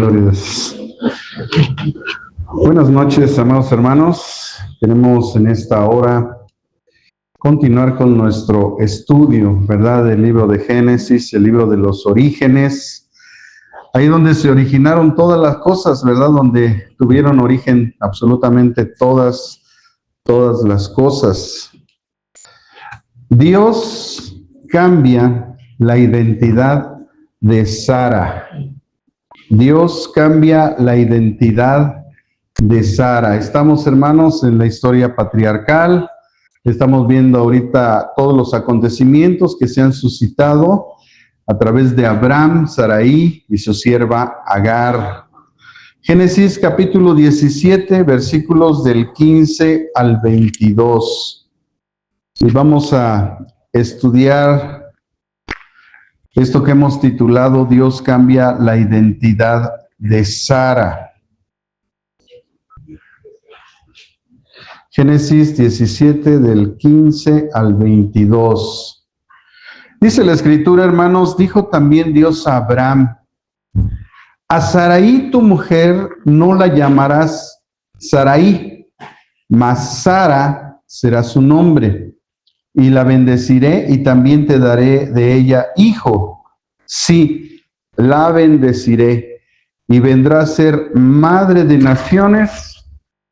Gloria a Dios. Buenas noches, amados hermanos. Queremos en esta hora continuar con nuestro estudio, ¿verdad? Del libro de Génesis, el libro de los orígenes. Ahí donde se originaron todas las cosas, ¿verdad? Donde tuvieron origen absolutamente todas las cosas. Dios cambia la identidad de Sara. Dios cambia la identidad de Sara. Estamos, hermanos, en la historia patriarcal. Estamos viendo ahorita todos los acontecimientos que se han suscitado a través de Abraham, Sarai y su sierva Agar. Génesis capítulo 17, versículos del 15 al 22. Y vamos a estudiar esto que hemos titulado Dios cambia la identidad de Sara. Génesis 17 del 15 al 22. Dice la Escritura, hermanos, dijo también Dios a Abraham: a Sarai tu mujer no la llamarás Sarai, mas Sara será su nombre. Y la bendeciré y también te daré de ella hijo. Sí, la bendeciré y vendrá a ser madre de naciones,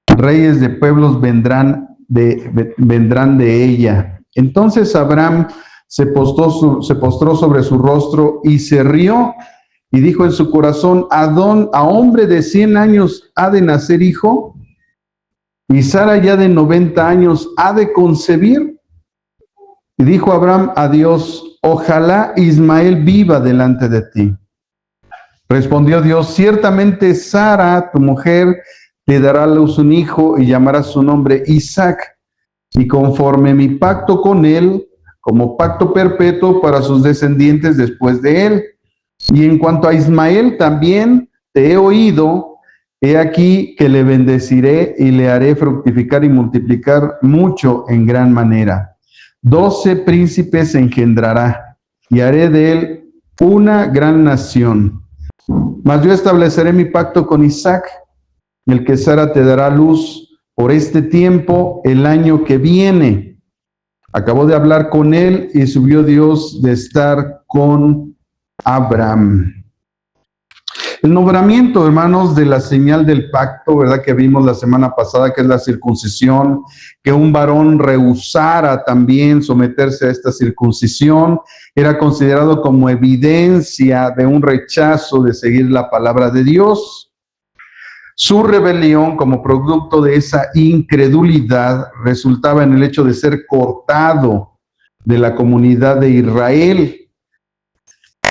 reyes de pueblos vendrán de ella. Entonces Abraham se postró sobre su rostro y se rió y dijo en su corazón: ¿A hombre de 100 años ha de nacer hijo? ¿Y Sara ya de 90 años ha de concebir? Y dijo Abraham a Dios: ojalá Ismael viva delante de ti. Respondió Dios: ciertamente Sara, tu mujer, te dará a luz un hijo y llamará su nombre Isaac. Y conforme mi pacto con él, como pacto perpetuo para sus descendientes después de él. Y en cuanto a Ismael también te he oído, he aquí que le bendeciré y le haré fructificar y multiplicar mucho en gran manera. 12 príncipes engendrará, y haré de él una gran nación. Mas yo estableceré mi pacto con Isaac, el que Sara te dará luz por este tiempo, el año que viene. Acabó de hablar con él y subió Dios de estar con Abraham. El nombramiento, hermanos, de la señal del pacto, ¿verdad? Que vimos la semana pasada, que es la circuncisión, que un varón rehusara también someterse a esta circuncisión, era considerado como evidencia de un rechazo de seguir la palabra de Dios. Su rebelión, como producto de esa incredulidad, resultaba en el hecho de ser cortado de la comunidad de Israel.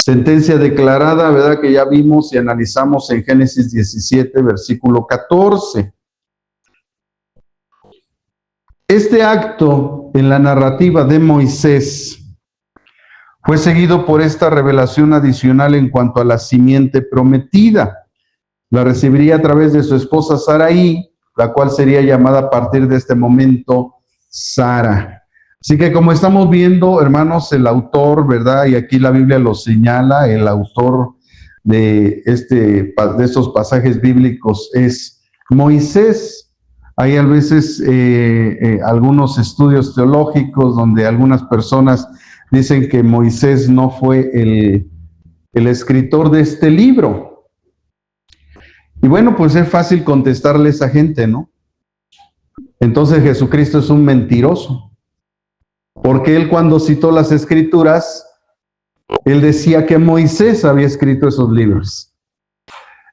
Sentencia declarada, ¿verdad? Que ya vimos y analizamos en Génesis 17, versículo 14. Este acto en la narrativa de Moisés fue seguido por esta revelación adicional en cuanto a la simiente prometida. La recibiría a través de su esposa Sarai, la cual sería llamada a partir de este momento Sara. Así que como estamos viendo, hermanos, el autor, ¿verdad? Y aquí la Biblia lo señala, el autor de estos pasajes bíblicos es Moisés. Hay a veces algunos estudios teológicos donde algunas personas dicen que Moisés no fue el escritor de este libro. Y bueno, pues es fácil contestarle a esa gente, ¿no? Entonces Jesucristo es un mentiroso. Porque él, cuando citó las escrituras, él decía que Moisés había escrito esos libros.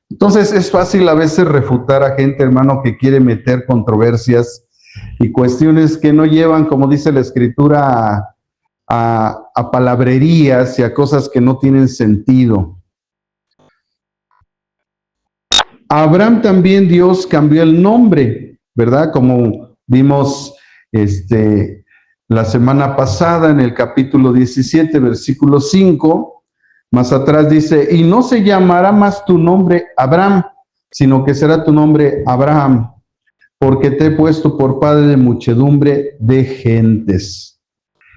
Entonces es fácil a veces refutar a gente, hermano, que quiere meter controversias y cuestiones que no llevan, como dice la escritura, a palabrerías y a cosas que no tienen sentido. A Abraham también Dios cambió el nombre, ¿verdad? Como vimos la semana pasada en el capítulo 17, versículo 5, más atrás dice: y no se llamará más tu nombre Abraham, sino que será tu nombre Abraham, porque te he puesto por padre de muchedumbre de gentes.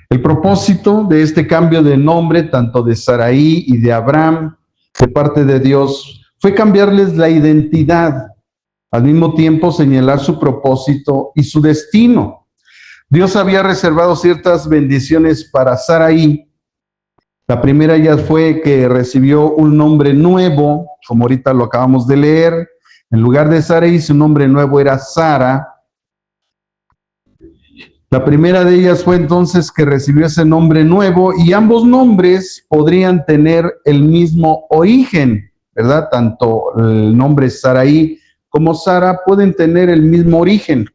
El propósito de este cambio de nombre, tanto de Sarai y de Abraham, de parte de Dios, fue cambiarles la identidad, al mismo tiempo señalar su propósito y su destino. Dios había reservado ciertas bendiciones para Saraí. La primera ya fue que recibió un nombre nuevo, como ahorita lo acabamos de leer. En lugar de Saraí, su nombre nuevo era Sara. La primera de ellas fue entonces que recibió ese nombre nuevo, y ambos nombres podrían tener el mismo origen, ¿verdad? Tanto el nombre Saraí como Sara pueden tener el mismo origen.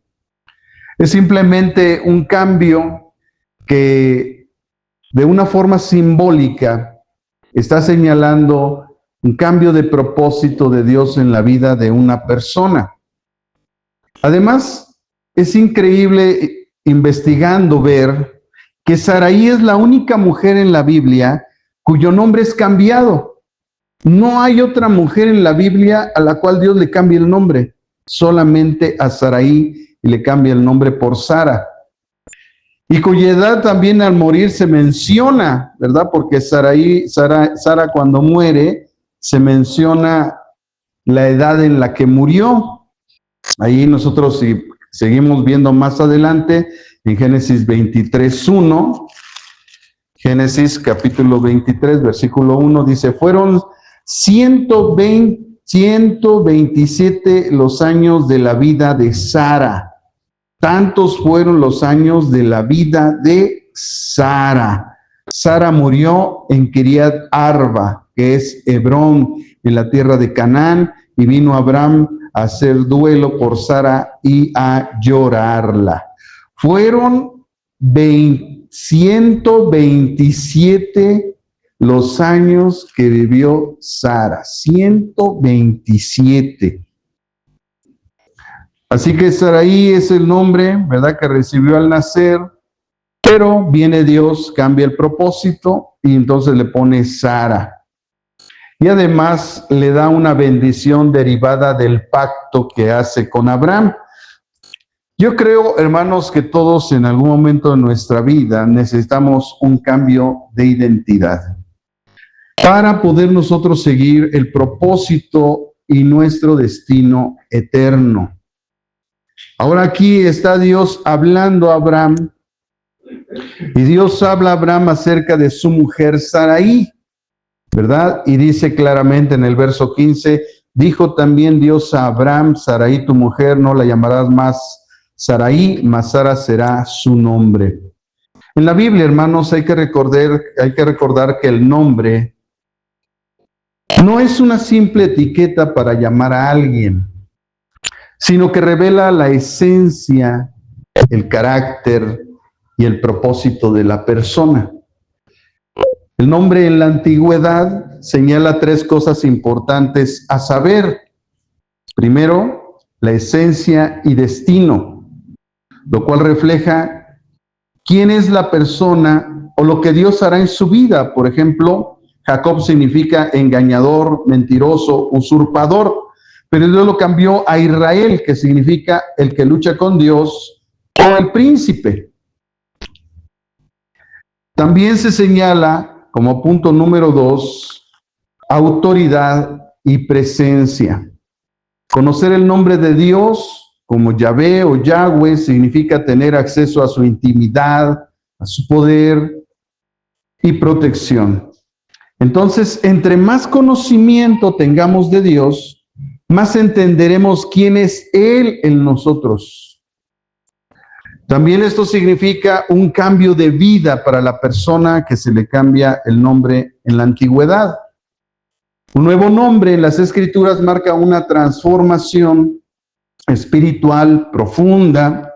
Es simplemente un cambio que de una forma simbólica está señalando un cambio de propósito de Dios en la vida de una persona. Además, es increíble investigando ver que Saraí es la única mujer en la Biblia cuyo nombre es cambiado. No hay otra mujer en la Biblia a la cual Dios le cambie el nombre, solamente a Saraí, y le cambia el nombre por Sara. Y cuya edad también al morir se menciona, ¿verdad? Porque Sara cuando muere, se menciona la edad en la que murió. Ahí nosotros, si seguimos viendo más adelante, en Génesis 23:1, Génesis capítulo 23, versículo 1, dice, fueron 127 los años de la vida de Sara. Tantos fueron los años de la vida de Sara. Sara murió en Kiriat Arba, que es Hebrón, en la tierra de Canaán, y vino Abraham a hacer duelo por Sara y a llorarla. Fueron 127 los años que vivió Sara, 127. Así que Saraí es el nombre, ¿verdad?, que recibió al nacer, pero viene Dios, cambia el propósito y entonces le pone Sara. Y además le da una bendición derivada del pacto que hace con Abraham. Yo creo, hermanos, que todos en algún momento de nuestra vida necesitamos un cambio de identidad para poder nosotros seguir el propósito y nuestro destino eterno. Ahora aquí está Dios hablando a Abraham, y Dios habla a Abraham acerca de su mujer Saraí, ¿verdad? Y dice claramente en el verso 15, dijo también Dios a Abraham, Saraí tu mujer no la llamarás más Saraí, mas Sara será su nombre. En la Biblia, hermanos, hay que recordar que el nombre no es una simple etiqueta para llamar a alguien, sino que revela la esencia, el carácter y el propósito de la persona. El nombre en la antigüedad señala tres cosas importantes a saber. Primero, la esencia y destino, lo cual refleja quién es la persona o lo que Dios hará en su vida. Por ejemplo, Jacob significa engañador, mentiroso, usurpador, pero Dios lo cambió a Israel, que significa el que lucha con Dios, o el príncipe. También se señala como punto número 2, autoridad y presencia. Conocer el nombre de Dios como Yahvé o Yahweh significa tener acceso a su intimidad, a su poder y protección. Entonces, entre más conocimiento tengamos de Dios, más entenderemos quién es Él en nosotros. También esto significa un cambio de vida para la persona que se le cambia el nombre en la antigüedad. Un nuevo nombre en las Escrituras marca una transformación espiritual profunda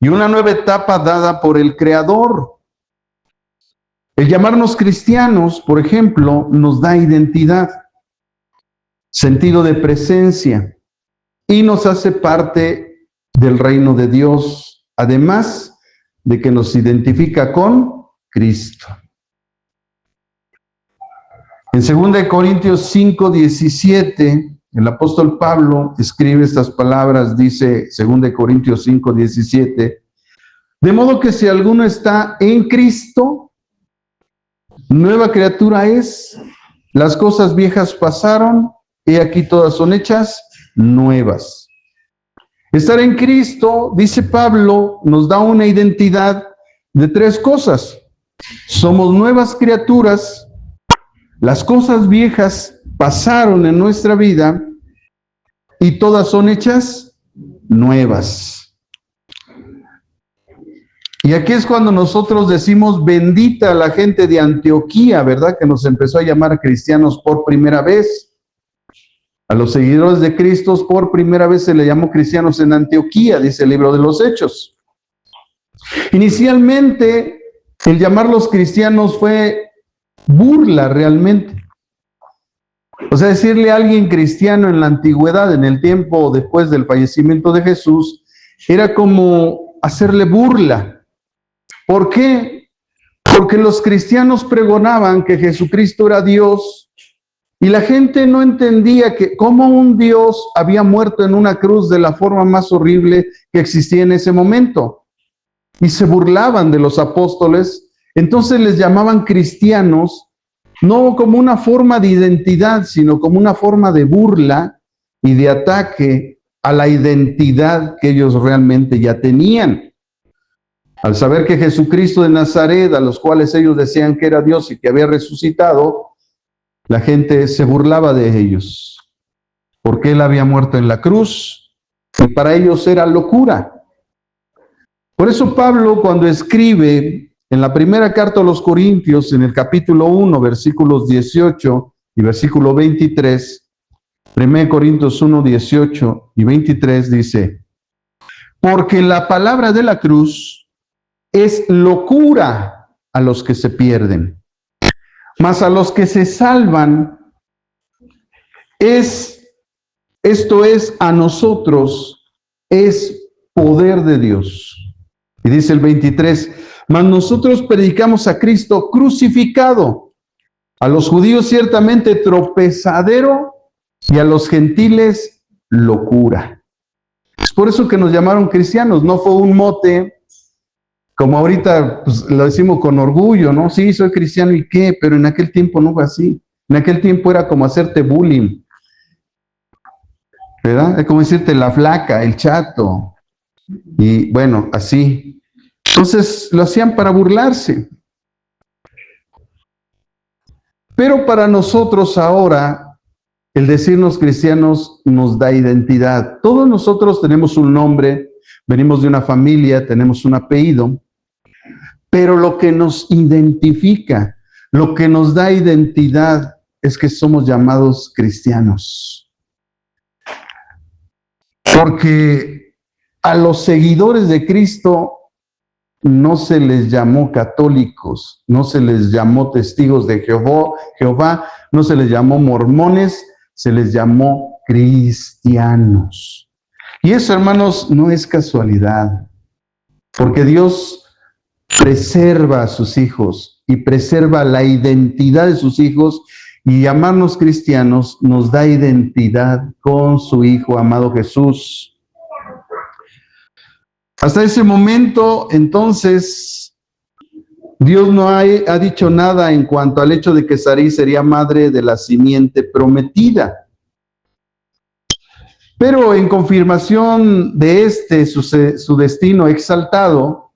y una nueva etapa dada por el Creador. El llamarnos cristianos, por ejemplo, nos da identidad, sentido de presencia y nos hace parte del reino de Dios, además de que nos identifica con Cristo. En 2 Corintios 5:17, el apóstol Pablo escribe estas palabras, dice 2 Corintios 5:17, de modo que si alguno está en Cristo, nueva criatura es, las cosas viejas pasaron, he aquí todas son hechas nuevas. Estar en Cristo, dice Pablo, nos da una identidad de tres cosas. Somos nuevas criaturas, las cosas viejas pasaron en nuestra vida y todas son hechas nuevas. Y aquí es cuando nosotros decimos bendita la gente de Antioquía, ¿verdad? Que nos empezó a llamar cristianos por primera vez. A los seguidores de Cristo por primera vez se le llamó cristianos en Antioquía, dice el libro de los Hechos. Inicialmente, el llamarlos cristianos fue burla realmente. O sea, decirle a alguien cristiano en la antigüedad, en el tiempo después del fallecimiento de Jesús, era como hacerle burla. ¿Por qué? Porque los cristianos pregonaban que Jesucristo era Dios y la gente no entendía que cómo un Dios había muerto en una cruz de la forma más horrible que existía en ese momento. Y se burlaban de los apóstoles, entonces les llamaban cristianos, no como una forma de identidad, sino como una forma de burla y de ataque a la identidad que ellos realmente ya tenían. Al saber que Jesucristo de Nazaret, a los cuales ellos decían que era Dios y que había resucitado, la gente se burlaba de ellos, porque Él había muerto en la cruz, y para ellos era locura. Por eso Pablo, cuando escribe en la primera carta a los Corintios, en el capítulo 1, versículos 18 y versículo 23, 1 Corintios 1, 18 y 23 dice, porque la palabra de la cruz es locura a los que se pierden, mas a los que se salvan, esto es a nosotros, es poder de Dios. Y dice el 23, mas nosotros predicamos a Cristo crucificado, a los judíos ciertamente tropezadero y a los gentiles locura. Es por eso que nos llamaron cristianos, no fue un mote, como ahorita pues, lo decimos con orgullo, ¿no? Sí, soy cristiano y qué, pero en aquel tiempo no fue así. En aquel tiempo era como hacerte bullying, ¿verdad? Es como decirte la flaca, el chato, y bueno, así. Entonces lo hacían para burlarse. Pero para nosotros ahora, el decirnos cristianos nos da identidad. Todos nosotros tenemos un nombre, venimos de una familia, tenemos un apellido, pero lo que nos identifica, lo que nos da identidad es que somos llamados cristianos. Porque a los seguidores de Cristo no se les llamó católicos, no se les llamó testigos de Jehová, no se les llamó mormones, se les llamó cristianos. Y eso, hermanos, no es casualidad, porque Dios preserva a sus hijos y preserva la identidad de sus hijos, y llamarnos cristianos nos da identidad con su Hijo amado Jesús. Hasta ese momento, entonces, Dios no ha dicho nada en cuanto al hecho de que Sarai sería madre de la simiente prometida. Pero en confirmación de su destino exaltado,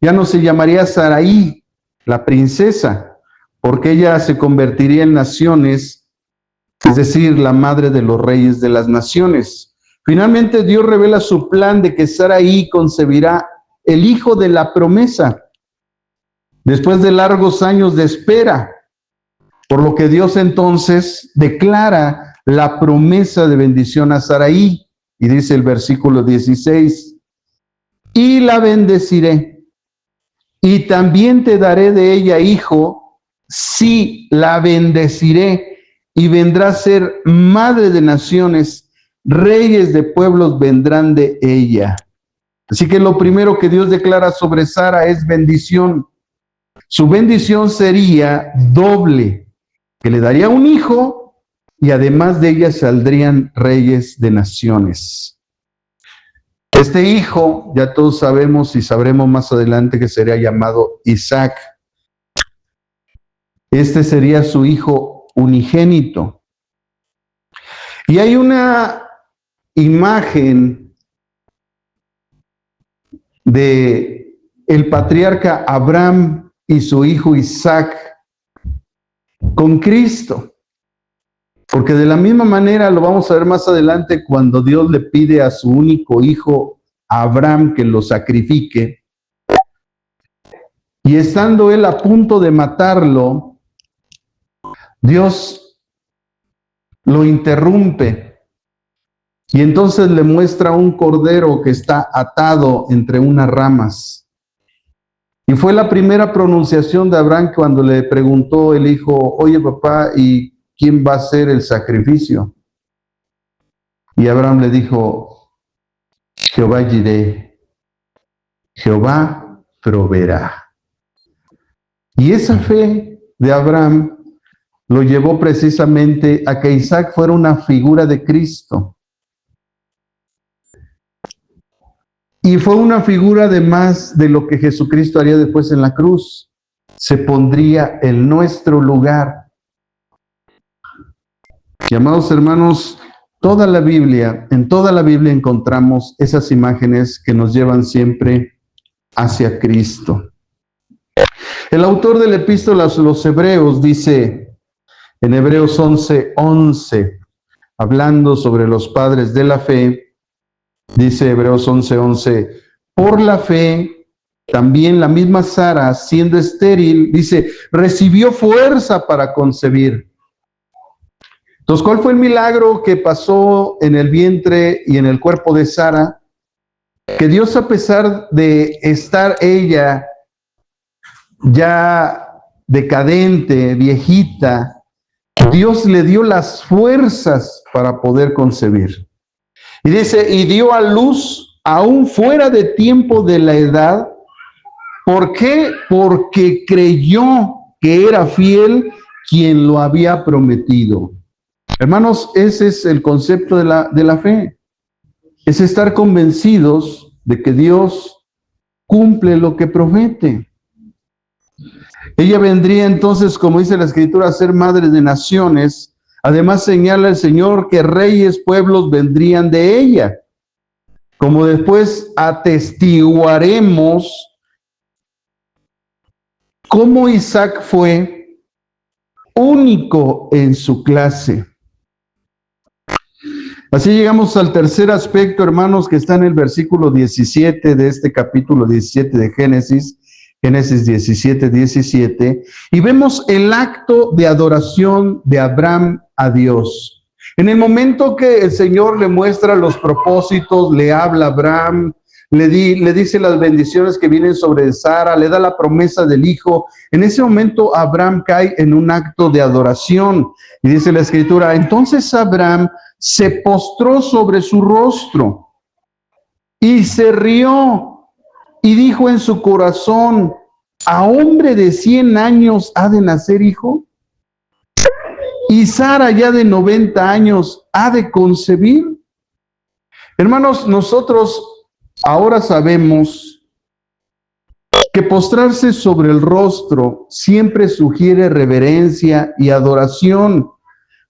ya no se llamaría Sarai, la princesa, porque ella se convertiría en naciones, es decir, la madre de los reyes de las naciones. Finalmente Dios revela su plan de que Sarai concebirá el hijo de la promesa, después de largos años de espera, por lo que Dios entonces declara la promesa de bendición a Sarai, y dice el versículo 16, y la bendeciré, y también te daré de ella hijo, sí, la bendeciré, y vendrá a ser madre de naciones, reyes de pueblos vendrán de ella. Así que lo primero que Dios declara sobre Sara es bendición. Su bendición sería doble, que le daría un hijo, y además de ella saldrían reyes de naciones. Este hijo, ya todos sabemos y sabremos más adelante que sería llamado Isaac. Este sería su hijo unigénito. Y hay una imagen de el patriarca Abraham y su hijo Isaac con Cristo. Porque de la misma manera lo vamos a ver más adelante cuando Dios le pide a su único hijo, a Abraham, que lo sacrifique. Y estando él a punto de matarlo, Dios lo interrumpe. Y entonces le muestra un cordero que está atado entre unas ramas. Y fue la primera pronunciación de Abraham cuando le preguntó el hijo, oye papá, ¿y quién va a hacer el sacrificio? Y Abraham le dijo, Jehová Jireh, Jehová proveerá. Y esa fe de Abraham lo llevó precisamente a que Isaac fuera una figura de Cristo. Y fue una figura además de lo que Jesucristo haría después en la cruz. Se pondría en nuestro lugar. Y amados hermanos, en toda la Biblia encontramos esas imágenes que nos llevan siempre hacia Cristo. El autor de la epístola a los Hebreos dice en Hebreos 11:11, hablando sobre los padres de la fe, dice Hebreos 11:11, por la fe, también la misma Sara, siendo estéril, dice, recibió fuerza para concebir. Entonces, ¿cuál fue el milagro que pasó en el vientre y en el cuerpo de Sara? Que Dios, a pesar de estar ella ya decadente, viejita, Dios le dio las fuerzas para poder concebir. Y dice, y dio a luz aún fuera de tiempo de la edad. ¿Por qué? Porque creyó que era fiel quien lo había prometido. Hermanos, ese es el concepto de la fe. Es estar convencidos de que Dios cumple lo que promete. Ella vendría entonces, como dice la Escritura, a ser madre de naciones. Además señala el Señor que reyes, pueblos vendrían de ella. Como después atestiguaremos cómo Isaac fue único en su clase. Así llegamos al tercer aspecto, hermanos, que está en el versículo 17 de este capítulo 17 de Génesis 17:17, y vemos el acto de adoración de Abraham a Dios. En el momento que el Señor le muestra los propósitos, le habla a Abraham, le dice las bendiciones que vienen sobre Sara, le da la promesa del hijo. En ese momento Abraham cae en un acto de adoración. Y dice la Escritura, entonces Abraham se postró sobre su rostro y se rió y dijo en su corazón, ¿a hombre de 100 años ha de nacer hijo? ¿Y Sara ya de 90 años ha de concebir? Hermanos, nosotros ahora sabemos que postrarse sobre el rostro siempre sugiere reverencia y adoración.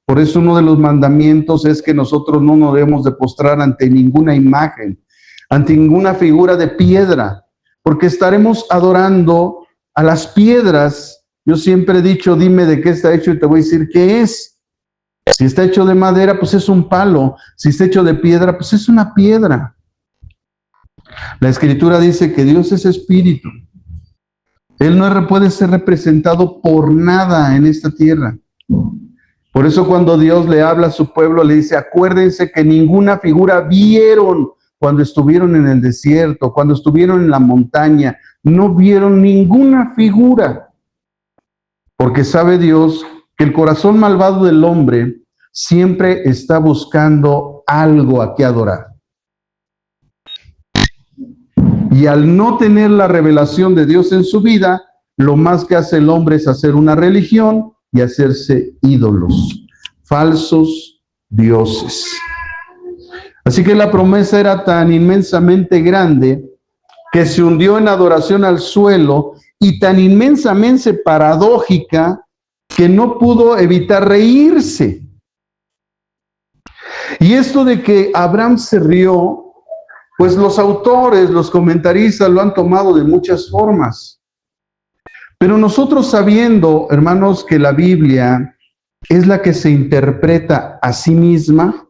Por eso uno de los mandamientos es que nosotros no nos debemos de postrar ante ninguna imagen, ante ninguna figura de piedra, porque estaremos adorando a las piedras. Yo siempre he dicho, dime de qué está hecho y te voy a decir qué es. Si está hecho de madera, pues es un palo. Si está hecho de piedra, pues es una piedra. La Escritura dice que Dios es espíritu. Él no puede ser representado por nada en esta tierra. Por eso cuando Dios le habla a su pueblo, le dice, acuérdense que ninguna figura vieron cuando estuvieron en el desierto, cuando estuvieron en la montaña. No vieron ninguna figura. Porque sabe Dios que el corazón malvado del hombre siempre está buscando algo a que adorar. Y al no tener la revelación de Dios en su vida, lo más que hace el hombre es hacer una religión y hacerse ídolos, falsos dioses. Así que la promesa era tan inmensamente grande que se hundió en adoración al suelo y tan inmensamente paradójica que no pudo evitar reírse. Y esto de que Abraham se rió, pues los autores, los comentaristas lo han tomado de muchas formas. Pero nosotros sabiendo, hermanos, que la Biblia es la que se interpreta a sí misma,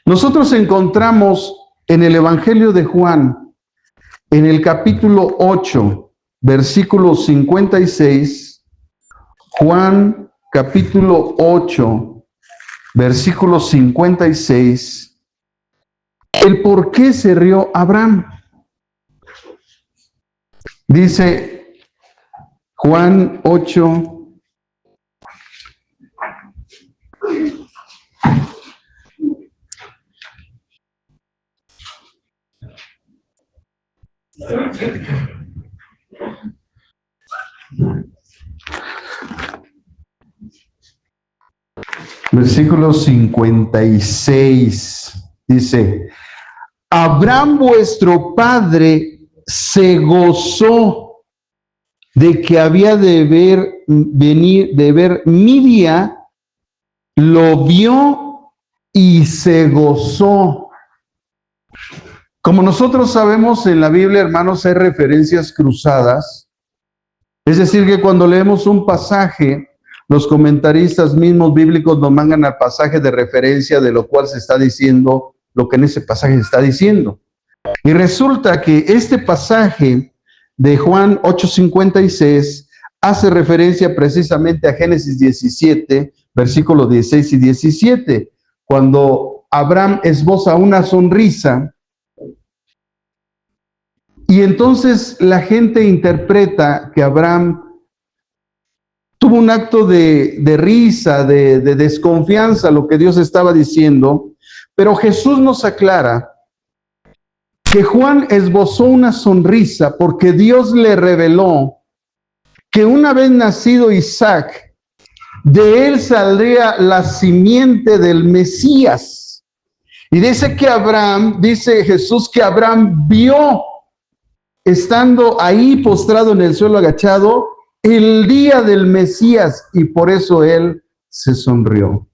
nosotros encontramos en el Evangelio de Juan, en el capítulo 8, versículo 56, Juan capítulo 8, versículo 56, el por qué se rió Abraham. Dice Juan 8, versículo 56, dice: Abraham vuestro padre se gozó de que había de ver mi día, lo vio y se gozó. Como nosotros sabemos, en la Biblia, hermanos, hay referencias cruzadas. Es decir, que cuando leemos un pasaje, los comentaristas mismos bíblicos nos mandan al pasaje de referencia de lo cual se está diciendo lo que en ese pasaje se está diciendo. Y resulta que este pasaje de Juan 8:56 hace referencia precisamente a Génesis 17, versículos 16 y 17, cuando Abraham esboza una sonrisa. Y entonces la gente interpreta que Abraham tuvo un acto de risa, de desconfianza, lo que Dios estaba diciendo, pero Jesús nos aclara que Juan esbozó una sonrisa porque Dios le reveló que una vez nacido Isaac, de él saldría la simiente del Mesías. Y dice Jesús que Abraham vio, estando ahí postrado en el suelo agachado, el día del Mesías, y por eso él se sonrió.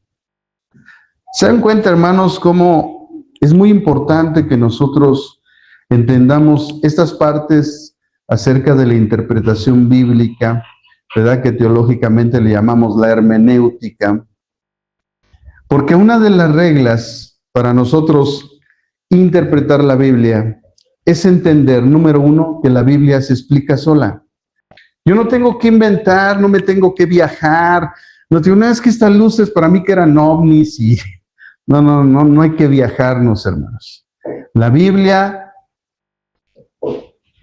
¿Se dan cuenta, hermanos, cómo es muy importante que nosotros entendamos estas partes acerca de la interpretación bíblica, ¿verdad? Que teológicamente le llamamos la hermenéutica? Porque una de las reglas para nosotros interpretar la Biblia es entender, número uno, que la Biblia se explica sola. Yo no tengo que inventar, no me tengo que viajar. No digo, no, es que estas luces para mí que eran ovnis y... No hay que viajarnos, hermanos. La Biblia,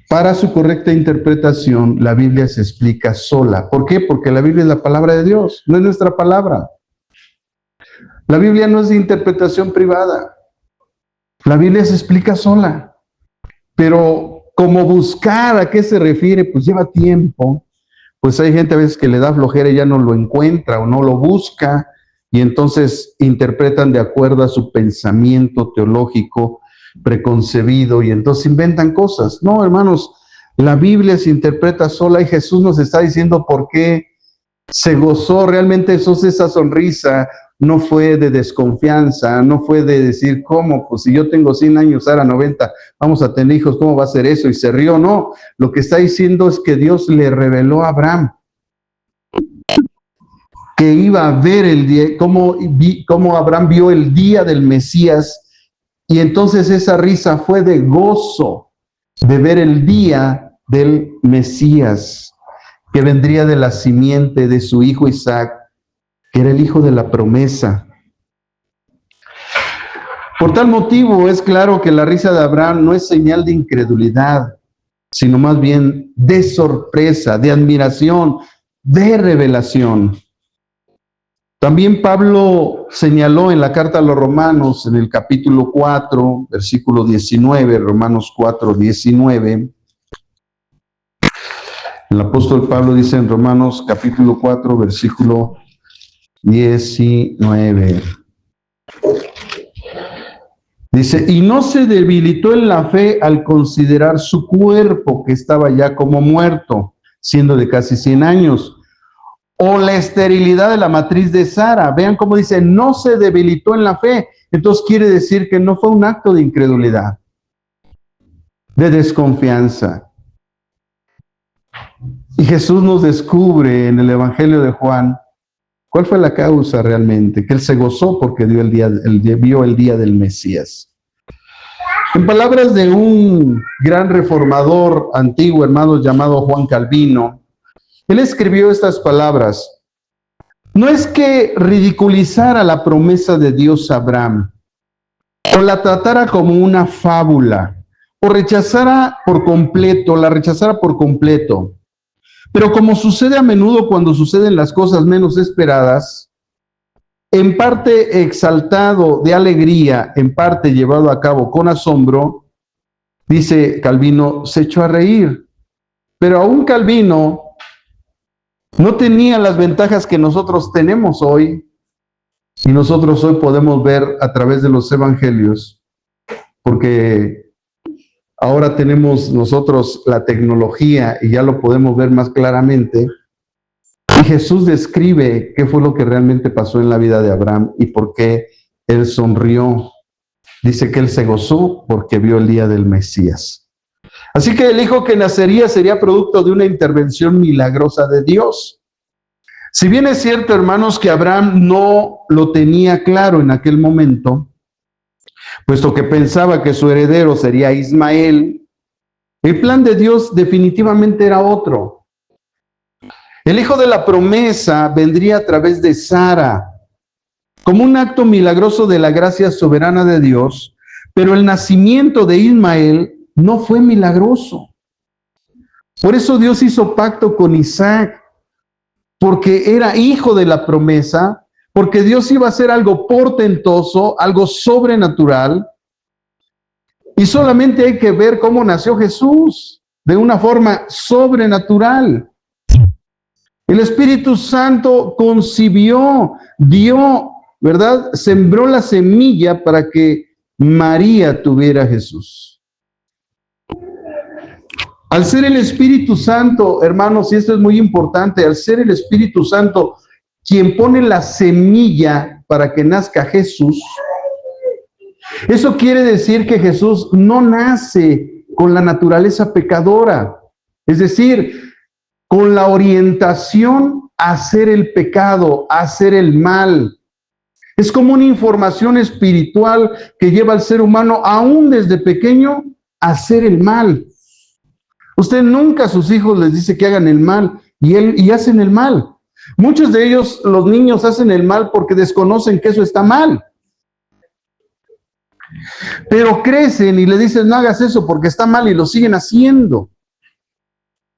para su correcta interpretación, la Biblia se explica sola. ¿Por qué? Porque la Biblia es la palabra de Dios, no es nuestra palabra. La Biblia no es de interpretación privada. La Biblia se explica sola. Pero como buscar a qué se refiere, pues lleva tiempo. Pues hay gente a veces que le da flojera y ya no lo encuentra o no lo busca, y entonces interpretan de acuerdo a su pensamiento teológico preconcebido y entonces inventan cosas. No, hermanos, la Biblia se interpreta sola y Jesús nos está diciendo por qué se gozó. Realmente esa sonrisa no fue de desconfianza, no fue de decir, ¿cómo? Pues si yo tengo 100 años, Sara 90, vamos a tener hijos, ¿cómo va a ser eso? Y se rió. No, lo que está diciendo es que Dios le reveló a Abraham que iba a ver el día, cómo Abraham vio el día del Mesías, y entonces esa risa fue de gozo de ver el día del Mesías, que vendría de la simiente de su hijo Isaac, que era el hijo de la promesa. Por tal motivo es claro que la risa de Abraham no es señal de incredulidad, sino más bien de sorpresa, de admiración, de revelación. También Pablo señaló en la carta a los Romanos, en el capítulo 4, versículo 19, Romanos 4, 19. El apóstol Pablo dice en Romanos capítulo 4, versículo 19. Dice, y no se debilitó en la fe al considerar su cuerpo, que estaba ya como muerto, siendo de casi 100 años, o la esterilidad de la matriz de Sara. Vean cómo dice, no se debilitó en la fe. Entonces quiere decir que no fue un acto de incredulidad, de desconfianza. Y Jesús nos descubre en el Evangelio de Juan cuál fue la causa realmente, que él se gozó porque vio el día del Mesías. En palabras de un gran reformador antiguo, hermanos, llamado Juan Calvino, él escribió estas palabras: no es que ridiculizara la promesa de Dios a Abraham, o la tratara como una fábula, o la rechazara por completo. Pero como sucede a menudo cuando suceden las cosas menos esperadas, en parte exaltado de alegría, en parte llevado a cabo con asombro, dice Calvino, se echó a reír. Pero aún Calvino no tenía las ventajas que nosotros tenemos hoy, y nosotros hoy podemos ver a través de los evangelios, porque ahora tenemos nosotros la tecnología y ya lo podemos ver más claramente. Y Jesús describe qué fue lo que realmente pasó en la vida de Abraham y por qué él sonrió. Dice que él se gozó porque vio el día del Mesías. Así que el hijo que nacería sería producto de una intervención milagrosa de Dios. Si bien es cierto, hermanos, que Abraham no lo tenía claro en aquel momento, puesto que pensaba que su heredero sería Ismael, el plan de Dios definitivamente era otro. El hijo de la promesa vendría a través de Sara, como un acto milagroso de la gracia soberana de Dios, pero el nacimiento de Ismael no fue milagroso. Por eso Dios hizo pacto con Isaac, porque era hijo de la promesa, porque Dios iba a hacer algo portentoso, algo sobrenatural, y solamente hay que ver cómo nació Jesús, de una forma sobrenatural. El Espíritu Santo concibió, dio, ¿verdad? Sembró la semilla para que María tuviera a Jesús. Al ser el Espíritu Santo, hermanos, y esto es muy importante, al ser el Espíritu Santo quien pone la semilla para que nazca Jesús, eso quiere decir que Jesús no nace con la naturaleza pecadora, es decir, con la orientación a hacer el pecado, a hacer el mal. Es como una información espiritual que lleva al ser humano, aún desde pequeño, a hacer el mal. Usted nunca a sus hijos les dice que hagan el mal y hacen el mal. Muchos de ellos, los niños, hacen el mal porque desconocen que eso está mal. Pero crecen y le dicen, no hagas eso porque está mal, y lo siguen haciendo.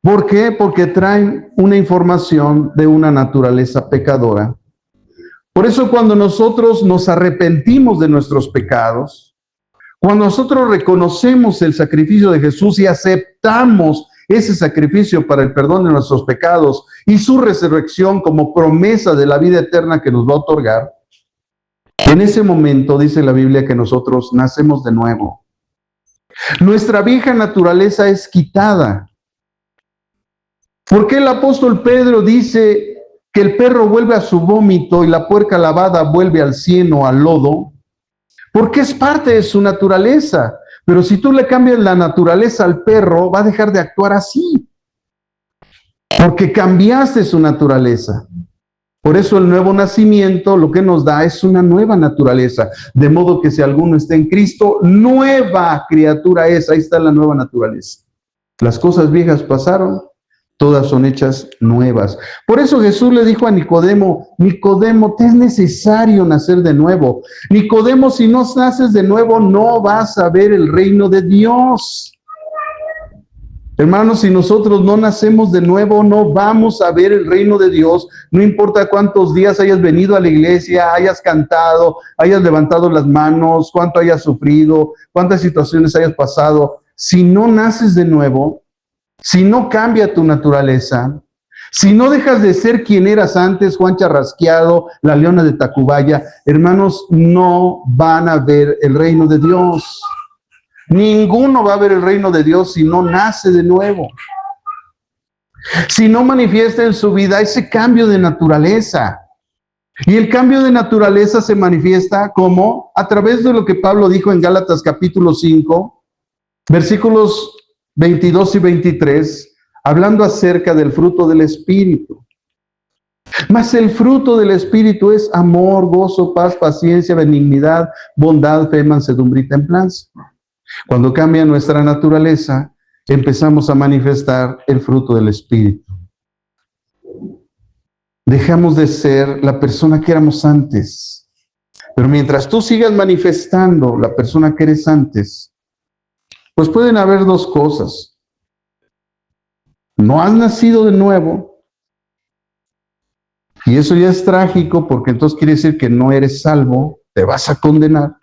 ¿Por qué? Porque traen una información de una naturaleza pecadora. Por eso cuando nosotros nos arrepentimos de nuestros pecados, cuando nosotros reconocemos el sacrificio de Jesús y aceptamos ese sacrificio para el perdón de nuestros pecados y su resurrección como promesa de la vida eterna que nos va a otorgar, en ese momento dice la Biblia que nosotros nacemos de nuevo. Nuestra vieja naturaleza es quitada. ¿Por qué el apóstol Pedro dice que el perro vuelve a su vómito y la puerca lavada vuelve al cieno, al lodo? Porque es parte de su naturaleza. Pero si tú le cambias la naturaleza al perro, va a dejar de actuar así. Porque cambiaste su naturaleza. Por eso el nuevo nacimiento lo que nos da es una nueva naturaleza. De modo que si alguno está en Cristo, nueva criatura es. Ahí está la nueva naturaleza. Las cosas viejas pasaron, todas son hechas nuevas. Por eso Jesús le dijo a Nicodemo, Nicodemo, te es necesario nacer de nuevo. Nicodemo, si no naces de nuevo, no vas a ver el reino de Dios. Hermanos, si nosotros no nacemos de nuevo, no vamos a ver el reino de Dios. No importa cuántos días hayas venido a la iglesia, hayas cantado, hayas levantado las manos, cuánto hayas sufrido, cuántas situaciones hayas pasado. Si no naces de nuevo, si no cambia tu naturaleza, si no dejas de ser quien eras antes, Juan Charrasqueado, la Leona de Tacubaya, hermanos, no van a ver el reino de Dios. Ninguno va a ver el reino de Dios si no nace de nuevo. si no manifiesta en su vida ese cambio de naturaleza. Y el cambio de naturaleza se manifiesta como a través de lo que Pablo dijo en Gálatas capítulo 5, versículos 22 y 23, hablando acerca del fruto del Espíritu. Mas el fruto del Espíritu es amor, gozo, paz, paciencia, benignidad, bondad, fe, mansedumbre y templanza. Cuando cambia nuestra naturaleza, empezamos a manifestar el fruto del Espíritu. Dejamos de ser la persona que éramos antes. Pero mientras tú sigas manifestando la persona que eres antes, pues pueden haber dos cosas. No has nacido de nuevo, y eso ya es trágico, porque entonces quiere decir que no eres salvo, te vas a condenar.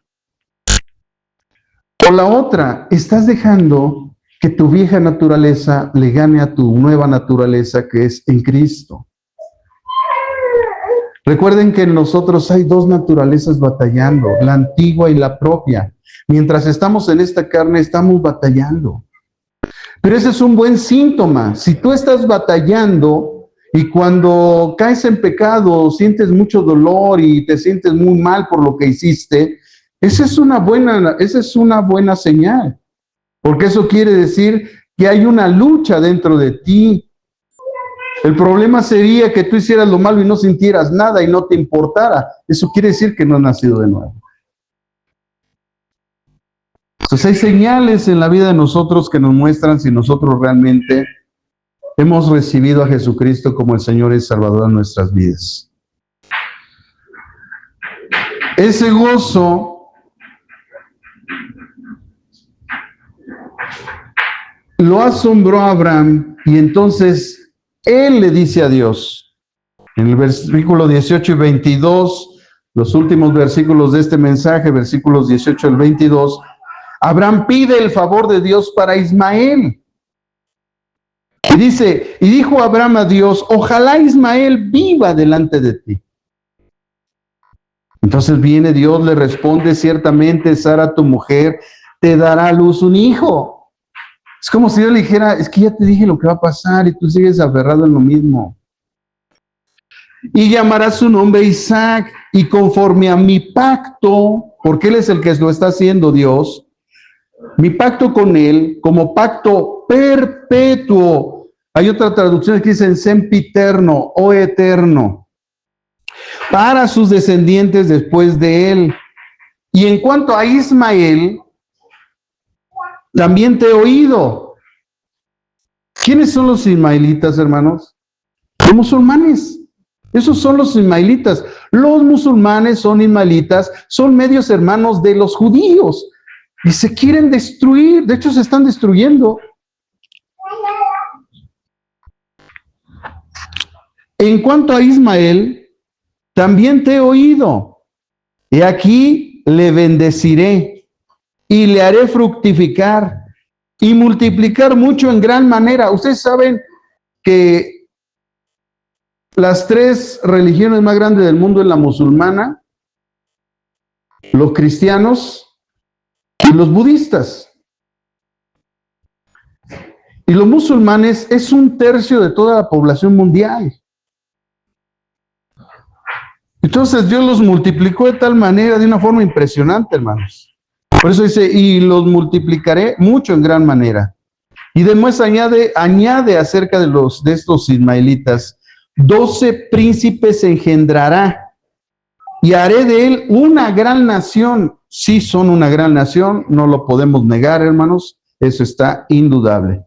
O la otra, estás dejando que tu vieja naturaleza le gane a tu nueva naturaleza, que es en Cristo. Recuerden que en nosotros hay dos naturalezas batallando, la antigua y la propia. Mientras estamos en esta carne, estamos batallando. Pero ese es un buen síntoma. Si tú estás batallando y cuando caes en pecado sientes mucho dolor y te sientes muy mal por lo que hiciste, esa es una buena señal. Porque eso quiere decir que hay una lucha dentro de ti. El problema sería que tú hicieras lo malo y no sintieras nada y no te importara. Eso quiere decir que no has nacido de nuevo. Entonces hay señales en la vida de nosotros que nos muestran si nosotros realmente hemos recibido a Jesucristo como el Señor y Salvador de nuestras vidas. Ese gozo lo asombró a Abraham y entonces él le dice a Dios, en el versículo 18 y 22, los últimos versículos de este mensaje, versículos 18 al 22, Abraham pide el favor de Dios para Ismael. Y dice, y dijo Abraham a Dios, ojalá Ismael viva delante de ti. Entonces viene Dios, le responde, ciertamente Sara, tu mujer, te dará a luz un hijo. Es como si yo le dijera, es que ya te dije lo que va a pasar y tú sigues aferrado en lo mismo. Y llamará su nombre Isaac, y conforme a mi pacto, porque él es el que lo está haciendo, Dios, mi pacto con él, como pacto perpetuo. Hay otra traducción que dice sempiterno o eterno, para sus descendientes después de él. Y en cuanto a Ismael, también te he oído. ¿Quiénes son los ismaelitas, hermanos? Los musulmanes. Esos son los ismaelitas. Los musulmanes son ismaelitas, son medios hermanos de los judíos. Y se quieren destruir. De hecho, se están destruyendo. En cuanto a Ismael, también te he oído. He aquí le bendeciré y le haré fructificar y multiplicar mucho en gran manera. Ustedes saben que las tres religiones más grandes del mundo es la musulmana, los cristianos y los budistas. Y los musulmanes es 1/3 de toda la población mundial. Entonces Dios los multiplicó de tal manera, de una forma impresionante, hermanos. Por eso dice, y los multiplicaré mucho en gran manera. Y después añade acerca de estos ismaelitas, 12 príncipes engendrará, y haré de él una gran nación. Sí son una gran nación, no lo podemos negar, hermanos, eso está indudable.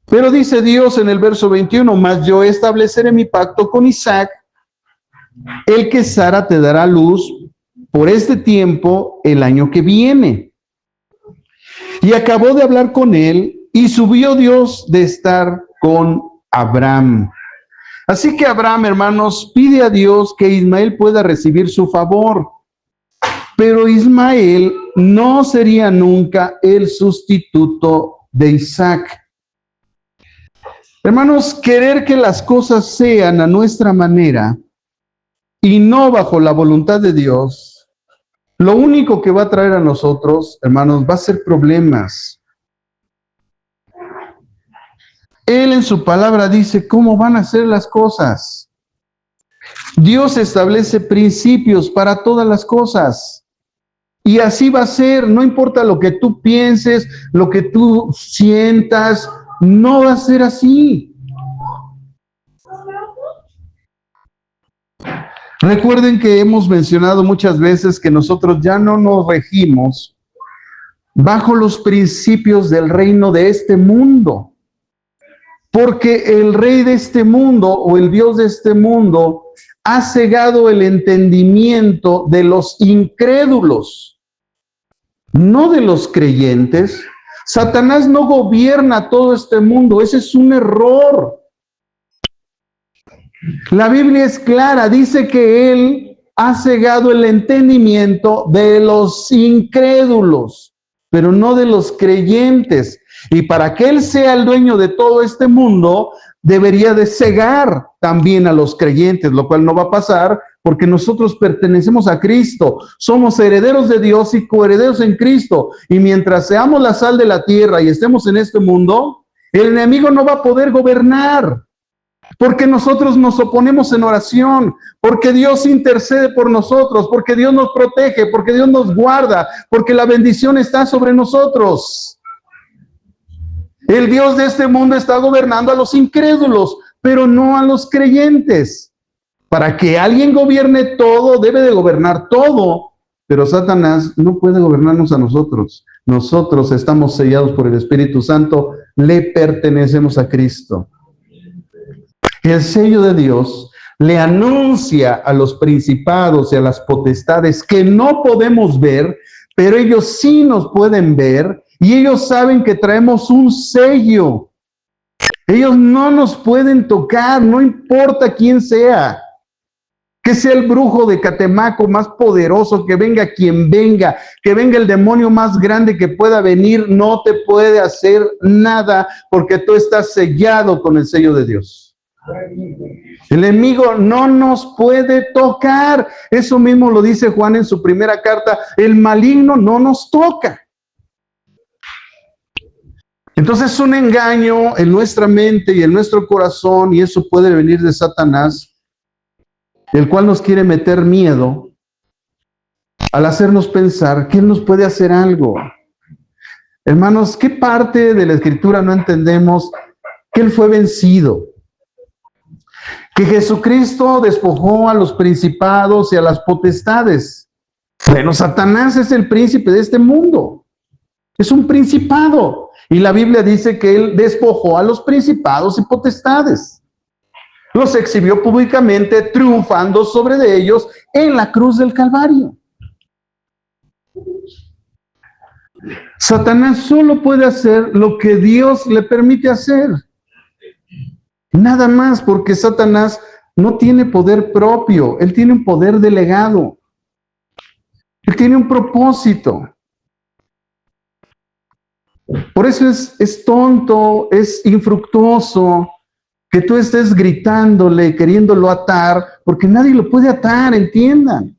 Pero dice Dios en el verso 21, mas yo estableceré mi pacto con Isaac, el que Sara te dará luz por este tiempo el año que viene. Y acabó de hablar con él y subió Dios de estar con Abraham. Así que Abraham, hermanos, pide a Dios que Ismael pueda recibir su favor. Pero Ismael no sería nunca el sustituto de Isaac. Hermanos, querer que las cosas sean a nuestra manera y no bajo la voluntad de Dios, lo único que va a traer a nosotros, hermanos, va a ser problemas. Él en su palabra dice cómo van a ser las cosas. Dios establece principios para todas las cosas. Y así va a ser, no importa lo que tú pienses, lo que tú sientas, no va a ser así. Recuerden que hemos mencionado muchas veces que nosotros ya no nos regimos bajo los principios del reino de este mundo, porque el rey de este mundo o el Dios de este mundo ha cegado el entendimiento de los incrédulos, no de los creyentes. Satanás no gobierna todo este mundo, ese es un error. La Biblia es clara, dice que Él ha cegado el entendimiento de los incrédulos, pero no de los creyentes. Y para que Él sea el dueño de todo este mundo, debería de cegar también a los creyentes, lo cual no va a pasar porque nosotros pertenecemos a Cristo, somos herederos de Dios y coherederos en Cristo. Y mientras seamos la sal de la tierra y estemos en este mundo, el enemigo no va a poder gobernar. Porque nosotros nos oponemos en oración, porque Dios intercede por nosotros, porque Dios nos protege, porque Dios nos guarda, porque la bendición está sobre nosotros. El Dios de este mundo está gobernando a los incrédulos, pero no a los creyentes. Para que alguien gobierne todo, debe de gobernar todo, pero Satanás no puede gobernarnos a nosotros. Nosotros estamos sellados por el Espíritu Santo, le pertenecemos a Cristo. El sello de Dios le anuncia a los principados y a las potestades que no podemos ver, pero ellos sí nos pueden ver y ellos saben que traemos un sello. Ellos no nos pueden tocar, no importa quién sea. Que sea el brujo de Catemaco más poderoso, que venga quien venga, que venga el demonio más grande que pueda venir, no te puede hacer nada porque tú estás sellado con el sello de Dios. El enemigo no nos puede tocar. Eso mismo lo dice Juan en su primera carta. El maligno no nos toca. Entonces es un engaño en nuestra mente y en nuestro corazón, y eso puede venir de Satanás, el cual nos quiere meter miedo al hacernos pensar que Él nos puede hacer algo. Hermanos, ¿qué parte de la Escritura no entendemos? Que Él fue vencido. Que Jesucristo despojó a los principados y a las potestades. Bueno, Satanás es el príncipe de este mundo. Es un principado. Y la Biblia dice que Él despojó a los principados y potestades. Los exhibió públicamente, triunfando sobre de ellos en la cruz del Calvario. Satanás solo puede hacer lo que Dios le permite hacer. Nada más, porque Satanás no tiene poder propio, él tiene un poder delegado. Él tiene un propósito. Por eso es tonto, es infructuoso que tú estés gritándole, queriéndolo atar, porque nadie lo puede atar, entiendan.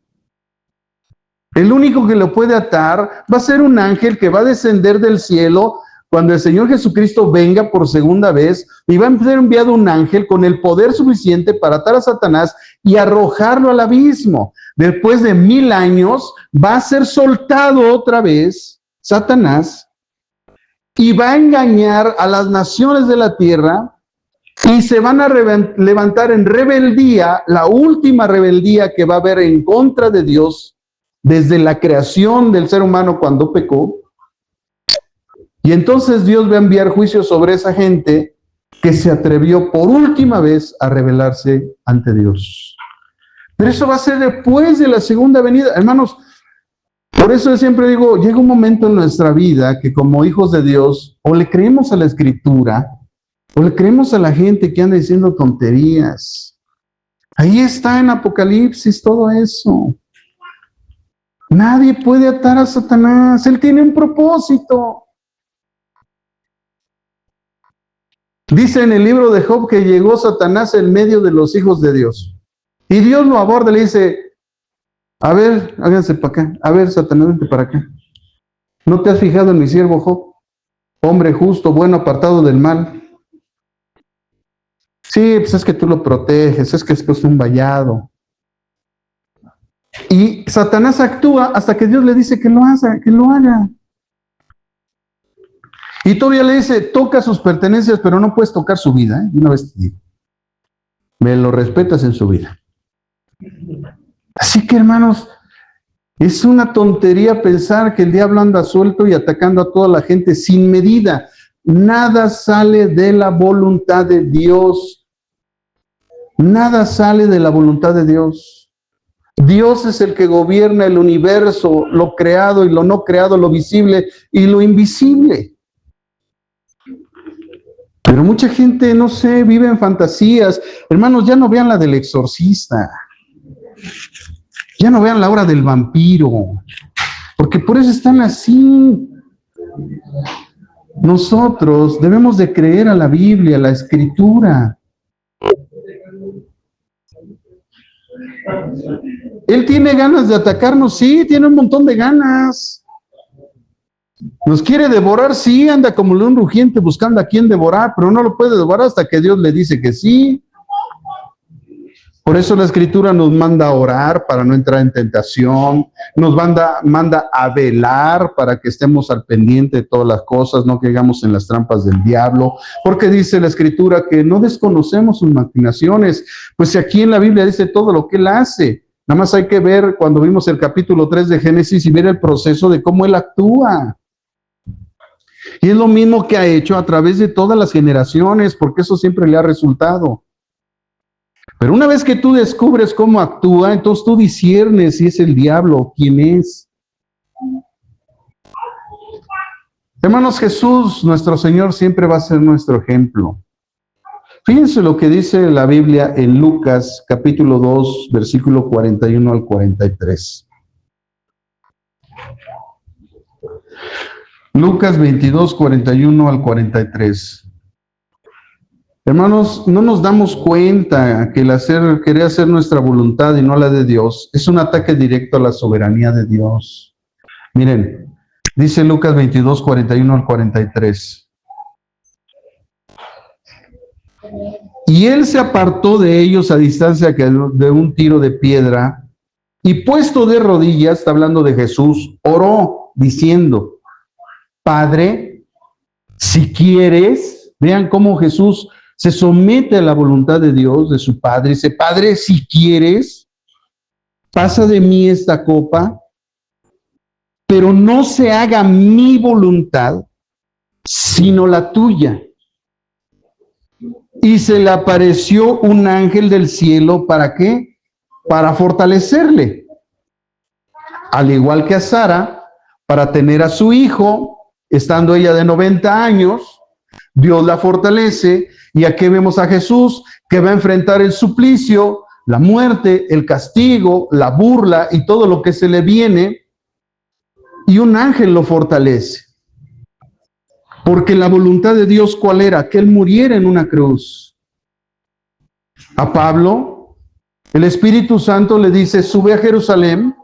El único que lo puede atar va a ser un ángel que va a descender del cielo cuando el Señor Jesucristo venga por segunda vez, y va a ser enviado un ángel con el poder suficiente para atar a Satanás y arrojarlo al abismo. Después de 1000 años va a ser soltado otra vez Satanás y va a engañar a las naciones de la tierra y se van a levantar en rebeldía, la última rebeldía que va a haber en contra de Dios desde la creación del ser humano cuando pecó. Y entonces Dios va a enviar juicio sobre esa gente que se atrevió por última vez a rebelarse ante Dios. Pero eso va a ser después de la segunda venida. Hermanos, por eso yo siempre digo, llega un momento en nuestra vida que como hijos de Dios, o le creemos a la Escritura, o le creemos a la gente que anda diciendo tonterías. Ahí está en Apocalipsis todo eso. Nadie puede atar a Satanás, él tiene un propósito. Dice en el libro de Job que llegó Satanás en medio de los hijos de Dios. Y Dios lo aborda y le dice, a ver, háganse para acá. A ver, Satanás, vente para acá. ¿No te has fijado en mi siervo Job? Hombre justo, bueno, apartado del mal. Sí, pues es que tú lo proteges, es que es un vallado. Y Satanás actúa hasta que Dios le dice que lo haga. Y todavía le dice, toca sus pertenencias, pero no puedes tocar su vida, ¿eh? Una vez te digo. Me lo respetas en su vida. Así que, hermanos, es una tontería pensar que el diablo anda suelto y atacando a toda la gente sin medida. Nada sale de la voluntad de Dios. Nada sale de la voluntad de Dios. Dios es el que gobierna el universo, lo creado y lo no creado, lo visible y lo invisible. Pero mucha gente, no sé, vive en fantasías. Hermanos, ya no vean la del exorcista. Ya no vean la hora del vampiro. Porque por eso están así. Nosotros debemos de creer a la Biblia, a la Escritura. Él tiene ganas de atacarnos, sí, tiene un montón de ganas. Nos quiere devorar, sí, anda como león rugiente buscando a quién devorar, pero no lo puede devorar hasta que Dios le dice que sí. Por eso la Escritura nos manda a orar para no entrar en tentación, nos manda a velar para que estemos al pendiente de todas las cosas, no caigamos en las trampas del diablo, porque dice la Escritura que no desconocemos sus maquinaciones, pues aquí en la Biblia dice todo lo que él hace. Nada más hay que ver cuando vimos el capítulo 3 de Génesis y ver el proceso de cómo él actúa. Y es lo mismo que ha hecho a través de todas las generaciones, porque eso siempre le ha resultado. Pero una vez que tú descubres cómo actúa, entonces tú disciernes si es el diablo o quién es. Hermanos, Jesús, nuestro Señor, siempre va a ser nuestro ejemplo. Fíjense lo que dice la Biblia en Lucas, capítulo 2, versículo 41 al 43. Lucas 22, 41 al 43. Hermanos, no nos damos cuenta que el querer hacer nuestra voluntad y no la de Dios es un ataque directo a la soberanía de Dios. Miren, dice Lucas 22, 41 al 43. Y él se apartó de ellos a distancia de un tiro de piedra y puesto de rodillas, está hablando de Jesús, oró diciendo, Padre, si quieres, vean cómo Jesús se somete a la voluntad de Dios, de su Padre. Dice, Padre, si quieres, pasa de mí esta copa, pero no se haga mi voluntad, sino la tuya. Y se le apareció un ángel del cielo, ¿para qué? Para fortalecerle. Al igual que a Sara, para tener a su hijo, estando ella de 90 años, Dios la fortalece. Y aquí vemos a Jesús que va a enfrentar el suplicio, la muerte, el castigo, la burla y todo lo que se le viene. Y un ángel lo fortalece. Porque la voluntad de Dios, ¿cuál era? Que él muriera en una cruz. A Pablo, el Espíritu Santo le dice, sube a Jerusalén,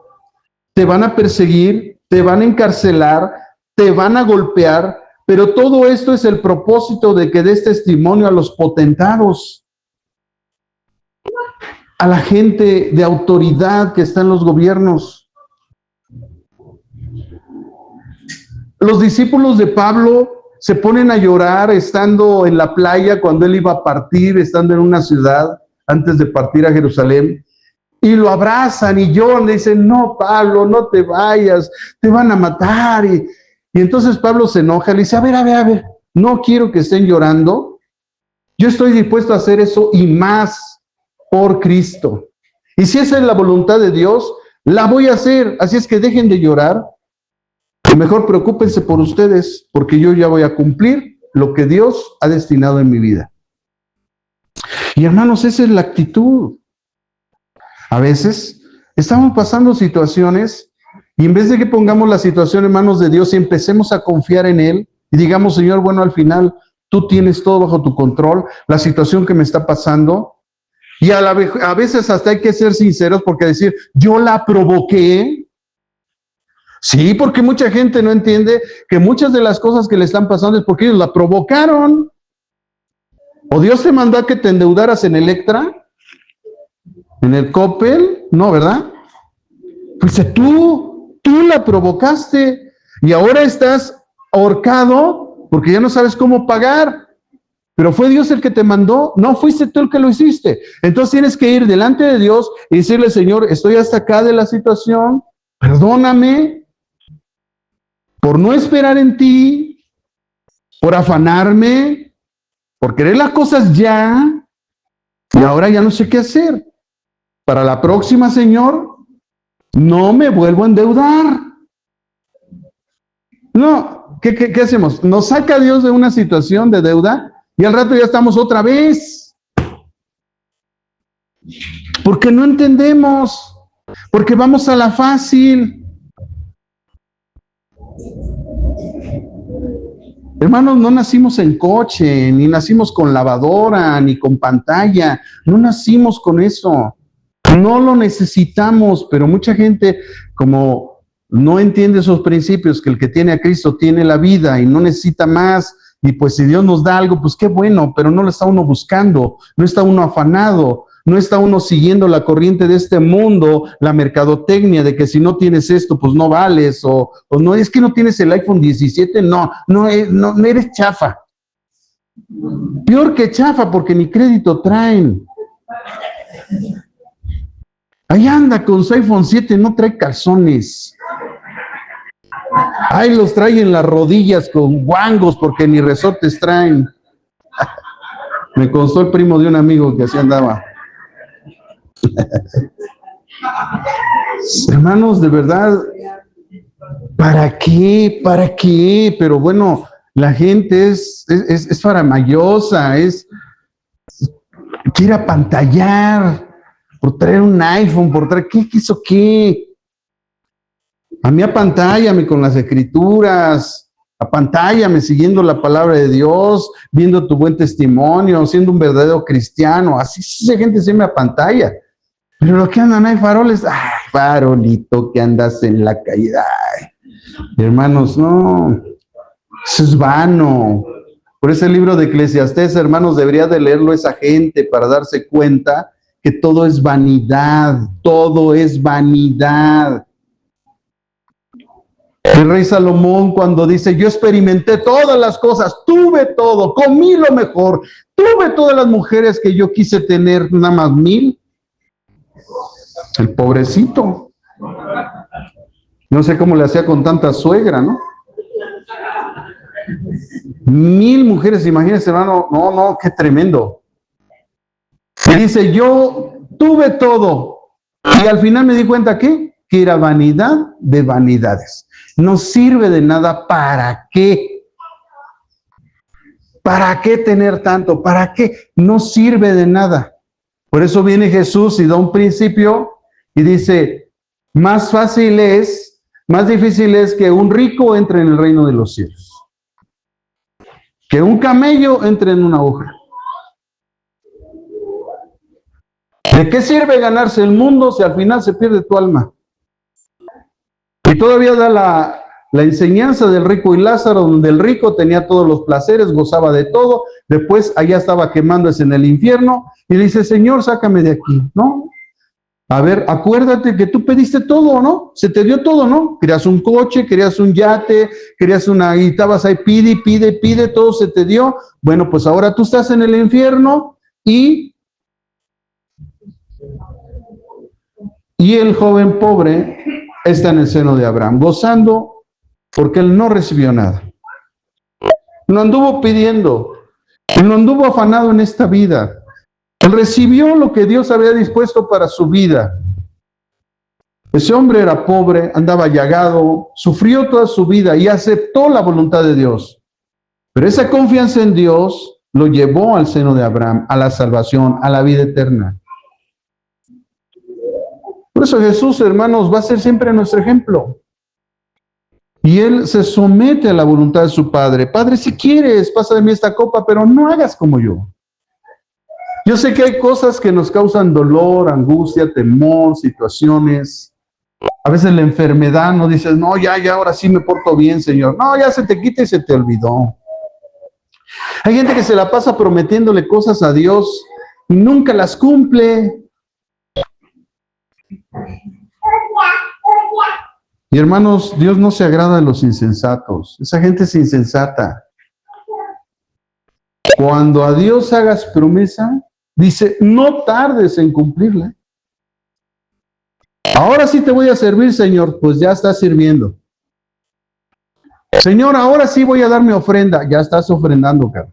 te van a perseguir, te van a encarcelar, te van a golpear, pero todo esto es el propósito de que des testimonio a los potentados, a la gente de autoridad que está en los gobiernos. Los discípulos de Pablo se ponen a llorar estando en la playa cuando él iba a partir, estando en una ciudad antes de partir a Jerusalén, y lo abrazan y lloran, y dicen, no, Pablo, no te vayas, te van a matar. Y entonces Pablo se enoja, le dice, a ver, no quiero que estén llorando, yo estoy dispuesto a hacer eso y más por Cristo. Y si esa es la voluntad de Dios, la voy a hacer, así es que dejen de llorar. Mejor preocúpense por ustedes, porque yo ya voy a cumplir lo que Dios ha destinado en mi vida. Y hermanos, esa es la actitud. A veces estamos pasando situaciones y en vez de que pongamos la situación en manos de Dios y empecemos a confiar en Él y digamos, Señor, bueno, al final tú tienes todo bajo tu control, la situación que me está pasando. Y a veces hasta hay que ser sinceros porque decir, yo la provoqué. Sí, porque mucha gente no entiende que muchas de las cosas que le están pasando es porque ellos la provocaron. ¿O Dios te mandó a que te endeudaras en Electra? ¿En el Coppel? No, ¿verdad? Pues tú la provocaste y ahora estás ahorcado porque ya no sabes cómo pagar. Pero fue Dios el que te mandó, no fuiste tú el que lo hiciste. Entonces tienes que ir delante de Dios y decirle, Señor, estoy hasta acá de la situación, perdóname por no esperar en ti, por afanarme, por querer las cosas ya, y ahora ya no sé qué hacer. Para la próxima, Señor, no me vuelvo a endeudar. No, ¿qué hacemos? Nos saca Dios de una situación de deuda y al rato ya estamos otra vez. Porque no entendemos, porque vamos a la fácil. Hermanos, no nacimos en coche, ni nacimos con lavadora, ni con pantalla. No nacimos con eso. No lo necesitamos, pero mucha gente, como no entiende esos principios, que el que tiene a Cristo tiene la vida y no necesita más, y pues si Dios nos da algo, pues qué bueno, pero no lo está uno buscando, no está uno afanado, no está uno siguiendo la corriente de este mundo, la mercadotecnia de que si no tienes esto, pues no vales, o no, es que no tienes el iPhone 17, no eres chafa. Peor que chafa, porque ni crédito traen. Ahí anda con su iPhone 7, no trae calzones. Ahí los trae en las rodillas con guangos porque ni resortes traen. Me constó el primo de un amigo que así andaba. Hermanos, de verdad, ¿para qué? ¿Para qué? Pero bueno, la gente es faramayosa, quiere apantallar por traer un iPhone, por traer, ¿qué quiso qué? A mí apantállame con las escrituras, apantállame siguiendo la palabra de Dios, viendo tu buen testimonio, siendo un verdadero cristiano. Así esa gente se me apantalla. Pero lo que andan hay faroles, ay, farolito que andas en la calle. Ay, hermanos, no, eso es vano. Por ese libro de Eclesiastés, hermanos, debería de leerlo esa gente para darse cuenta que todo es vanidad, todo es vanidad. El rey Salomón cuando dice, yo experimenté todas las cosas, tuve todo, comí lo mejor, tuve todas las mujeres que yo quise tener, nada más 1000. El pobrecito. No sé cómo le hacía con tanta suegra, ¿no? 1000 mujeres, imagínense, hermano, no, qué tremendo. Y dice, yo tuve todo, y al final me di cuenta que era vanidad de vanidades. No sirve de nada. ¿Para qué? ¿Para qué tener tanto? ¿Para qué? No sirve de nada. Por eso viene Jesús y da un principio y dice, más difícil es que un rico entre en el reino de los cielos, que un camello entre en una aguja. ¿De qué sirve ganarse el mundo si al final se pierde tu alma? Y todavía da la enseñanza del rico y Lázaro, donde el rico tenía todos los placeres, gozaba de todo, después allá estaba quemándose en el infierno, y dice, Señor, sácame de aquí, ¿no? A ver, acuérdate que tú pediste todo, ¿no? Se te dio todo, ¿no? Querías un coche, querías un yate, querías y estabas ahí, pide, todo se te dio. Bueno, pues ahora tú estás en el infierno y el joven pobre está en el seno de Abraham, gozando porque él no recibió nada. No anduvo pidiendo, no anduvo afanado en esta vida. Él recibió lo que Dios había dispuesto para su vida. Ese hombre era pobre, andaba llagado, sufrió toda su vida y aceptó la voluntad de Dios. Pero esa confianza en Dios lo llevó al seno de Abraham, a la salvación, a la vida eterna. Por eso Jesús, hermanos, va a ser siempre nuestro ejemplo. Y Él se somete a la voluntad de su Padre. Padre, si quieres, pasa de mí esta copa, pero no hagas como yo. Yo sé que hay cosas que nos causan dolor, angustia, temor, situaciones. A veces la enfermedad, no dices, no, ya, ahora sí me porto bien, Señor. No, ya se te quita y se te olvidó. Hay gente que se la pasa prometiéndole cosas a Dios y nunca las cumple. Y hermanos, Dios no se agrada de los insensatos. Esa gente es insensata. Cuando a Dios hagas promesa, dice, no tardes en cumplirla. Ahora sí te voy a servir, Señor. Pues ya estás sirviendo. Señor, ahora sí voy a dar mi ofrenda. Ya estás ofrendando, cara.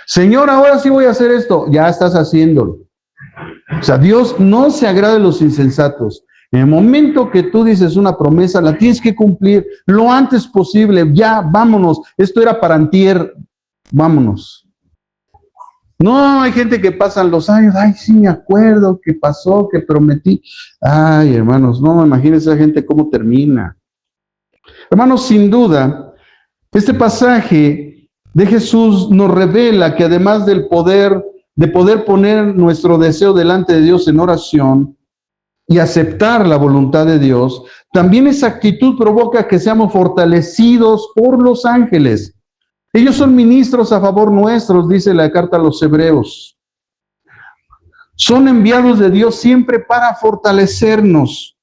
Señor, ahora sí voy a hacer esto. Ya estás haciéndolo. O sea, Dios no se agrada de los insensatos. En el momento que tú dices una promesa, la tienes que cumplir lo antes posible. Ya, vámonos. Esto era para antier. Vámonos. No, hay gente que pasan los años. Ay, sí, me acuerdo que pasó, que prometí. Ay, hermanos, no me imagino esa gente cómo termina. Hermanos, sin duda, este pasaje de Jesús nos revela que además de poder poner nuestro deseo delante de Dios en oración y aceptar la voluntad de Dios, también esa actitud provoca que seamos fortalecidos por los ángeles. Ellos son ministros a favor nuestros, dice la carta a los Hebreos. Son enviados de Dios siempre para fortalecernos,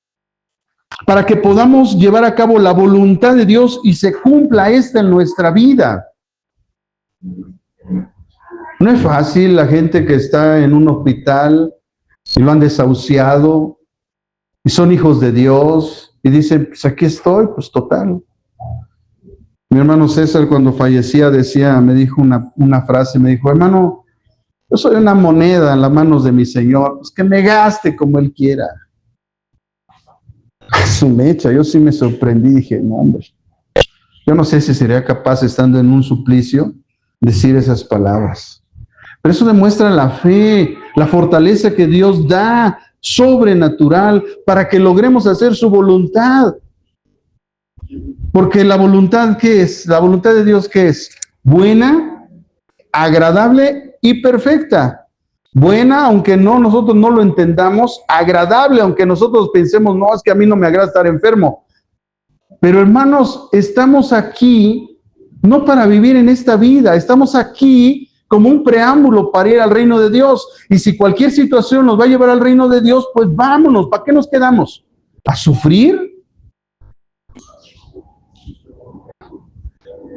para que podamos llevar a cabo la voluntad de Dios y se cumpla esta en nuestra vida. No es fácil la gente que está en un hospital y lo han desahuciado y son hijos de Dios y dicen, pues aquí estoy, pues total. Mi hermano César cuando fallecía me dijo una frase, me dijo, hermano, yo soy una moneda en las manos de mi Señor, pues que me gaste como Él quiera. Su mecha, yo sí me sorprendí, dije, no hombre, yo no sé si sería capaz estando en un suplicio decir esas palabras. Pero eso demuestra la fe, la fortaleza que Dios da, sobrenatural, para que logremos hacer su voluntad. Porque la voluntad, ¿qué es? La voluntad de Dios, ¿qué es? Buena, agradable y perfecta. Buena, aunque nosotros no lo entendamos. Agradable, aunque nosotros pensemos, no, es que a mí no me agrada estar enfermo. Pero hermanos, estamos aquí no para vivir en esta vida. Estamos aquí como un preámbulo para ir al reino de Dios. Y si cualquier situación nos va a llevar al reino de Dios, pues vámonos. ¿Para qué nos quedamos? ¿A sufrir?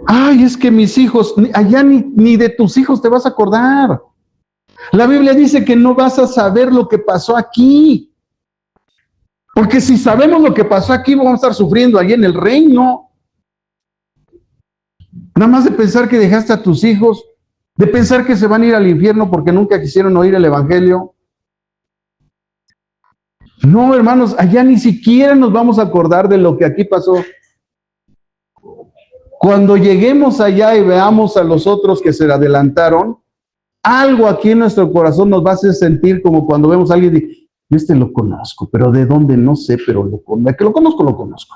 Ay, es que mis hijos, allá ni de tus hijos te vas a acordar. La Biblia dice que no vas a saber lo que pasó aquí. Porque si sabemos lo que pasó aquí, vamos a estar sufriendo allí en el reino. Nada más de pensar que dejaste a tus hijos, de pensar que se van a ir al infierno porque nunca quisieron oír el evangelio. No, hermanos, allá ni siquiera nos vamos a acordar de lo que aquí pasó. Cuando lleguemos allá y veamos a los otros que se adelantaron, algo aquí en nuestro corazón nos va a hacer sentir como cuando vemos a alguien y dice, yo lo conozco, pero de dónde no sé, pero lo conozco.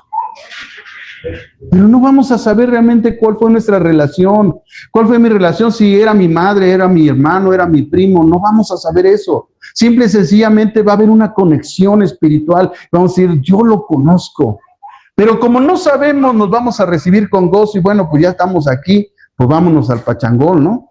Pero no vamos a saber realmente cuál fue nuestra relación, cuál fue mi relación, si era mi madre, era mi hermano, era mi primo, no vamos a saber eso. Simple y sencillamente va a haber una conexión espiritual, vamos a decir, yo lo conozco. Pero como no sabemos, nos vamos a recibir con gozo y bueno, pues ya estamos aquí, pues vámonos al pachangón, ¿no?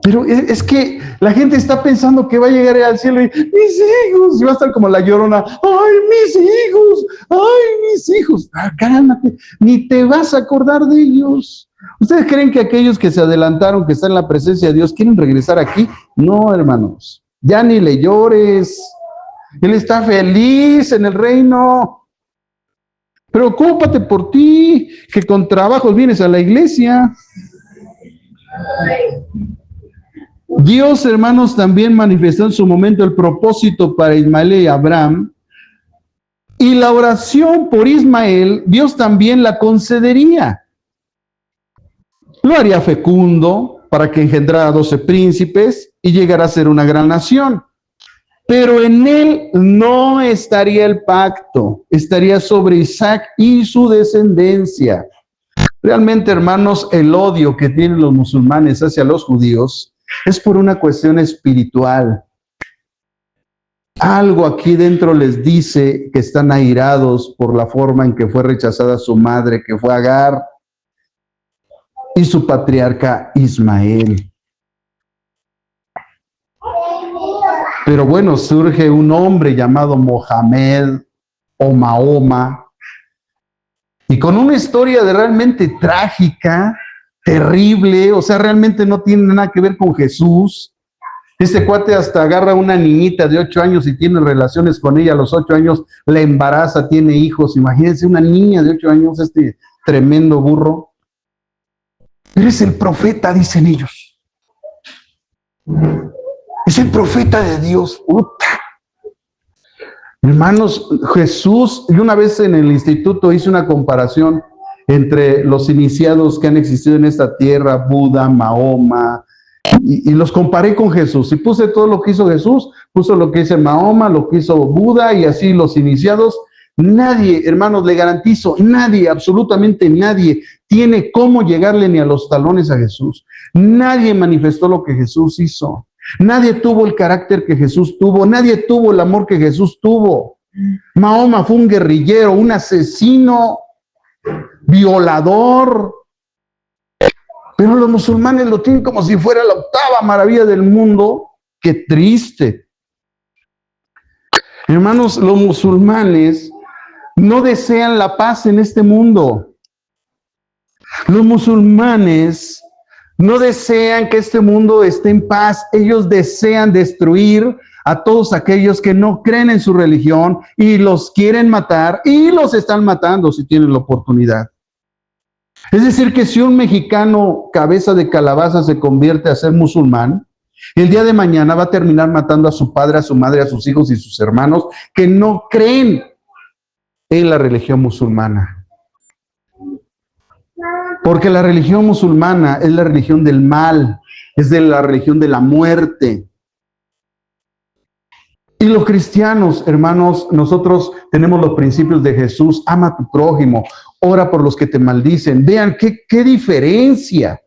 Pero es que la gente está pensando que va a llegar al cielo y mis hijos, y va a estar como la Llorona, ay, mis hijos, cálmate, ni te vas a acordar de ellos. ¿Ustedes creen que aquellos que se adelantaron, que están en la presencia de Dios, quieren regresar aquí? No, hermanos, ya ni le llores. Él está feliz en el reino. Preocúpate por ti, que con trabajos vienes a la iglesia. Dios, hermanos, también manifestó en su momento el propósito para Ismael y Abraham. Y la oración por Ismael, Dios también la concedería. Lo haría fecundo para que engendrara 12 príncipes y llegara a ser una gran nación. Pero en él no estaría el pacto, estaría sobre Isaac y su descendencia. Realmente, hermanos, el odio que tienen los musulmanes hacia los judíos es por una cuestión espiritual. Algo aquí dentro les dice que están airados por la forma en que fue rechazada su madre, que fue Agar. y su patriarca Ismael. Pero bueno, surge un hombre llamado Mohamed o Mahoma, y con una historia realmente trágica, terrible, o sea, realmente no tiene nada que ver con Jesús. Este cuate hasta agarra a una niñita de 8 años y tiene relaciones con ella a los 8 años, la embaraza, tiene hijos. Imagínense una niña de 8 años, este tremendo burro. Eres el profeta, dicen ellos. Es el profeta de Dios. Puta. Hermanos, Jesús, y una vez en el instituto hice una comparación entre los iniciados que han existido en esta tierra, Buda, Mahoma, y los comparé con Jesús. Y puse todo lo que hizo Jesús, puse lo que hizo Mahoma, lo que hizo Buda, y así los iniciados. Nadie, hermanos, le garantizo, nadie, absolutamente nadie, tiene cómo llegarle ni a los talones a Jesús. Nadie manifestó lo que Jesús hizo. Nadie tuvo el carácter que Jesús tuvo. Nadie tuvo el amor que Jesús tuvo. Mahoma fue un guerrillero, un asesino, violador. Pero los musulmanes lo tienen como si fuera la octava maravilla del mundo. ¡Qué triste! Hermanos, los musulmanes no desean la paz en este mundo. Los musulmanes no desean que este mundo esté en paz. Ellos desean destruir a todos aquellos que no creen en su religión y los quieren matar y los están matando si tienen la oportunidad. Es decir, que si un mexicano cabeza de calabaza se convierte a ser musulmán, el día de mañana va a terminar matando a su padre, a su madre, a sus hijos y sus hermanos que no creen en la religión musulmana. Porque la religión musulmana es la religión del mal, es de la religión de la muerte. Y los cristianos, hermanos, nosotros tenemos los principios de Jesús: ama a tu prójimo, ora por los que te maldicen. Vean qué diferencia.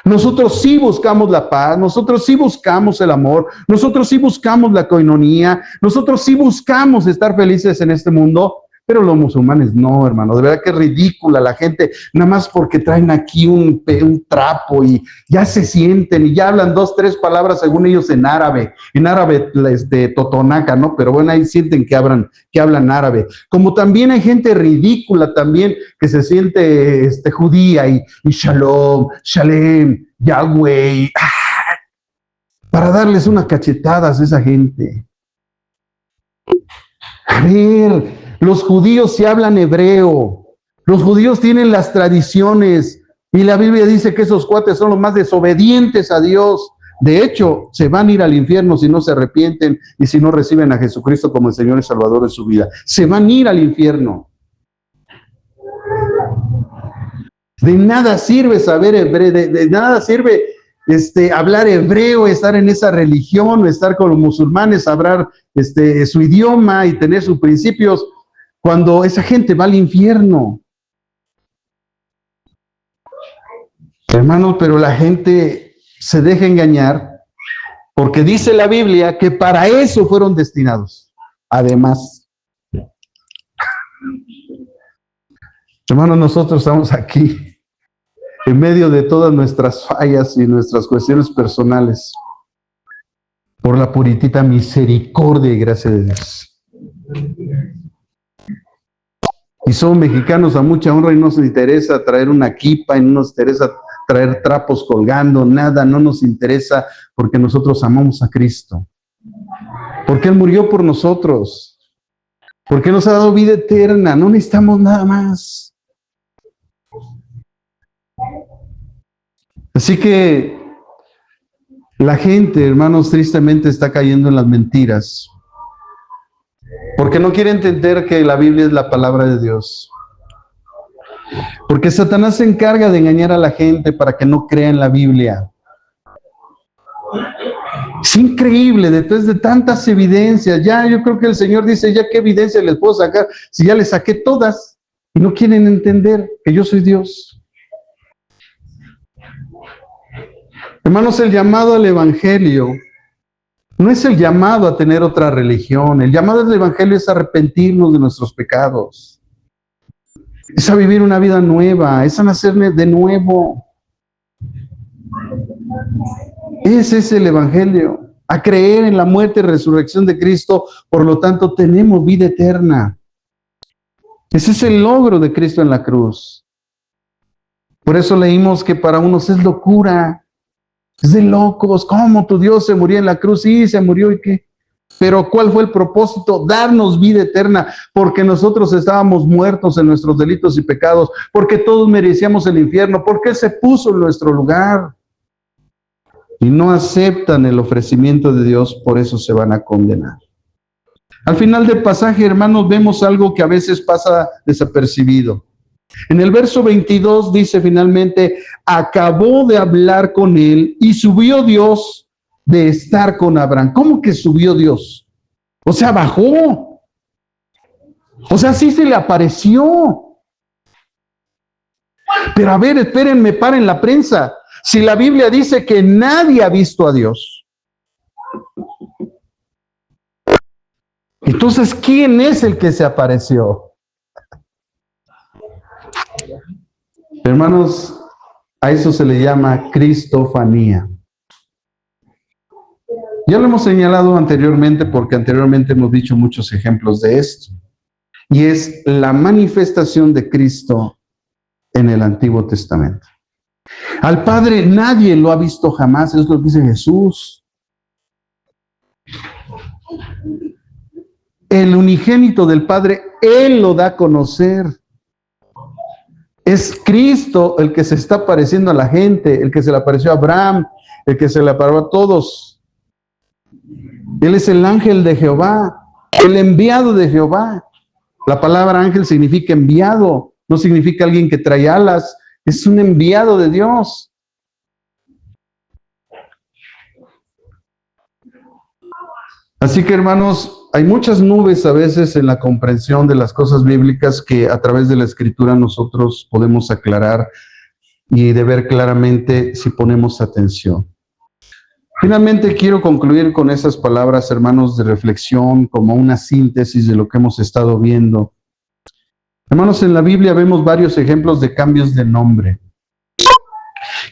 Nosotros sí buscamos la paz, nosotros sí buscamos el amor, nosotros sí buscamos la coinonía, nosotros sí buscamos estar felices en este mundo. Pero los musulmanes no, hermano. De verdad que es ridícula la gente, nada más porque traen aquí un trapo y ya se sienten y ya hablan 2, 3 palabras según ellos en árabe totonaca, ¿no? Pero bueno, ahí sienten que hablan árabe. Como también hay gente ridícula también que se siente judía y shalom, shalem, Yahweh, para darles unas cachetadas a esa gente. A ver, los judíos sí hablan hebreo, los judíos tienen las tradiciones y la Biblia dice que esos cuates son los más desobedientes a Dios. De hecho, se van a ir al infierno si no se arrepienten y si no reciben a Jesucristo como el Señor y Salvador de su vida. Se van a ir al infierno. De nada sirve saber hebreo, de nada sirve hablar hebreo, estar en esa religión, estar con los musulmanes, hablar su idioma y tener sus principios, cuando esa gente va al infierno. Hermanos, pero la gente se deja engañar porque dice la Biblia que para eso fueron destinados. Además, hermanos, nosotros estamos aquí en medio de todas nuestras fallas y nuestras cuestiones personales, por la puritita misericordia y gracia de Dios. Y somos mexicanos a mucha honra y no nos interesa traer una kipa y no nos interesa traer trapos colgando, nada, no nos interesa, porque nosotros amamos a Cristo. Porque Él murió por nosotros. Porque nos ha dado vida eterna, no necesitamos nada más. Así que la gente, hermanos, tristemente está cayendo en las mentiras. Porque no quiere entender que la Biblia es la palabra de Dios. Porque Satanás se encarga de engañar a la gente para que no crea en la Biblia. Es increíble, después de tantas evidencias, ya yo creo que el Señor dice, ya qué evidencia les puedo sacar, si ya les saqué todas, y no quieren entender que yo soy Dios. Hermanos, el llamado al Evangelio no es el llamado a tener otra religión. El llamado del Evangelio es arrepentirnos de nuestros pecados. Es a vivir una vida nueva, es a nacer de nuevo. Ese es el Evangelio, a creer en la muerte y resurrección de Cristo, por lo tanto tenemos vida eterna. Ese es el logro de Cristo en la cruz. Por eso leímos que para unos es locura, es de locos. ¿Cómo tu Dios se murió en la cruz? Sí, se murió, ¿y qué? Pero ¿cuál fue el propósito? Darnos vida eterna, porque nosotros estábamos muertos en nuestros delitos y pecados, porque todos merecíamos el infierno, porque Él se puso en nuestro lugar. Y no aceptan el ofrecimiento de Dios, por eso se van a condenar. Al final del pasaje, hermanos, vemos algo que a veces pasa desapercibido. En el verso 22 dice finalmente, acabó de hablar con él y subió Dios de estar con Abraham. ¿Cómo que subió Dios? O sea, bajó. O sea, sí se le apareció. Pero a ver, espérenme, paren la prensa. Si la Biblia dice que nadie ha visto a Dios, entonces, ¿quién es el que se apareció? Hermanos, a eso se le llama cristofanía. Ya lo hemos señalado anteriormente, porque anteriormente hemos dicho muchos ejemplos de esto. Y es la manifestación de Cristo en el Antiguo Testamento. Al Padre nadie lo ha visto jamás, es lo que dice Jesús. El unigénito del Padre, Él lo da a conocer. Es Cristo el que se está apareciendo a la gente, el que se le apareció a Abraham, el que se le apareció a todos. Él es el ángel de Jehová, el enviado de Jehová. La palabra ángel significa enviado, no significa alguien que trae alas, es un enviado de Dios. Así que, hermanos, hay muchas nubes a veces en la comprensión de las cosas bíblicas que a través de la Escritura nosotros podemos aclarar y de ver claramente si ponemos atención. Finalmente quiero concluir con esas palabras, hermanos, de reflexión, como una síntesis de lo que hemos estado viendo. Hermanos, en la Biblia vemos varios ejemplos de cambios de nombre,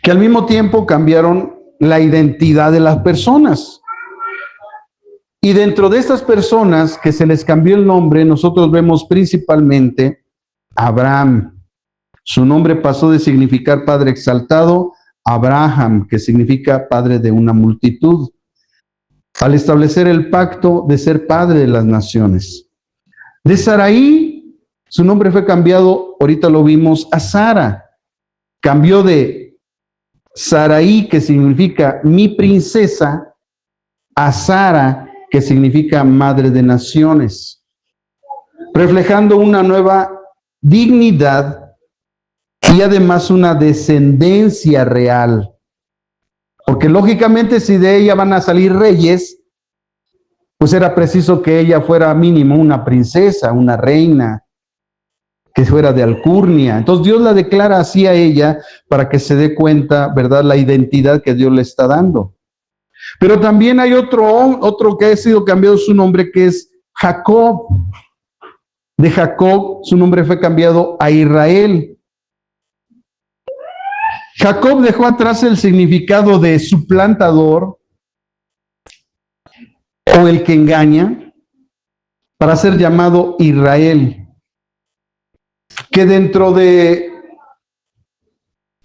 que al mismo tiempo cambiaron la identidad de las personas. Y dentro de estas personas que se les cambió el nombre, nosotros vemos principalmente a Abraham. Su nombre pasó de significar padre exaltado a Abraham, que significa padre de una multitud, al establecer el pacto de ser padre de las naciones. De Sarai, su nombre fue cambiado, ahorita lo vimos, a Sara. Cambió de Sarai, que significa mi princesa, a Sara, que significa madre de naciones, reflejando una nueva dignidad y además una descendencia real. Porque lógicamente si de ella van a salir reyes, pues era preciso que ella fuera mínimo una princesa, una reina, que fuera de alcurnia. Entonces Dios la declara así a ella para que se dé cuenta, ¿verdad?, la identidad que Dios le está dando. Pero también hay otro que ha sido cambiado su nombre, que es Jacob. De Jacob, su nombre fue cambiado a Israel. Jacob dejó atrás el significado de suplantador o el que engaña para ser llamado Israel. Que dentro de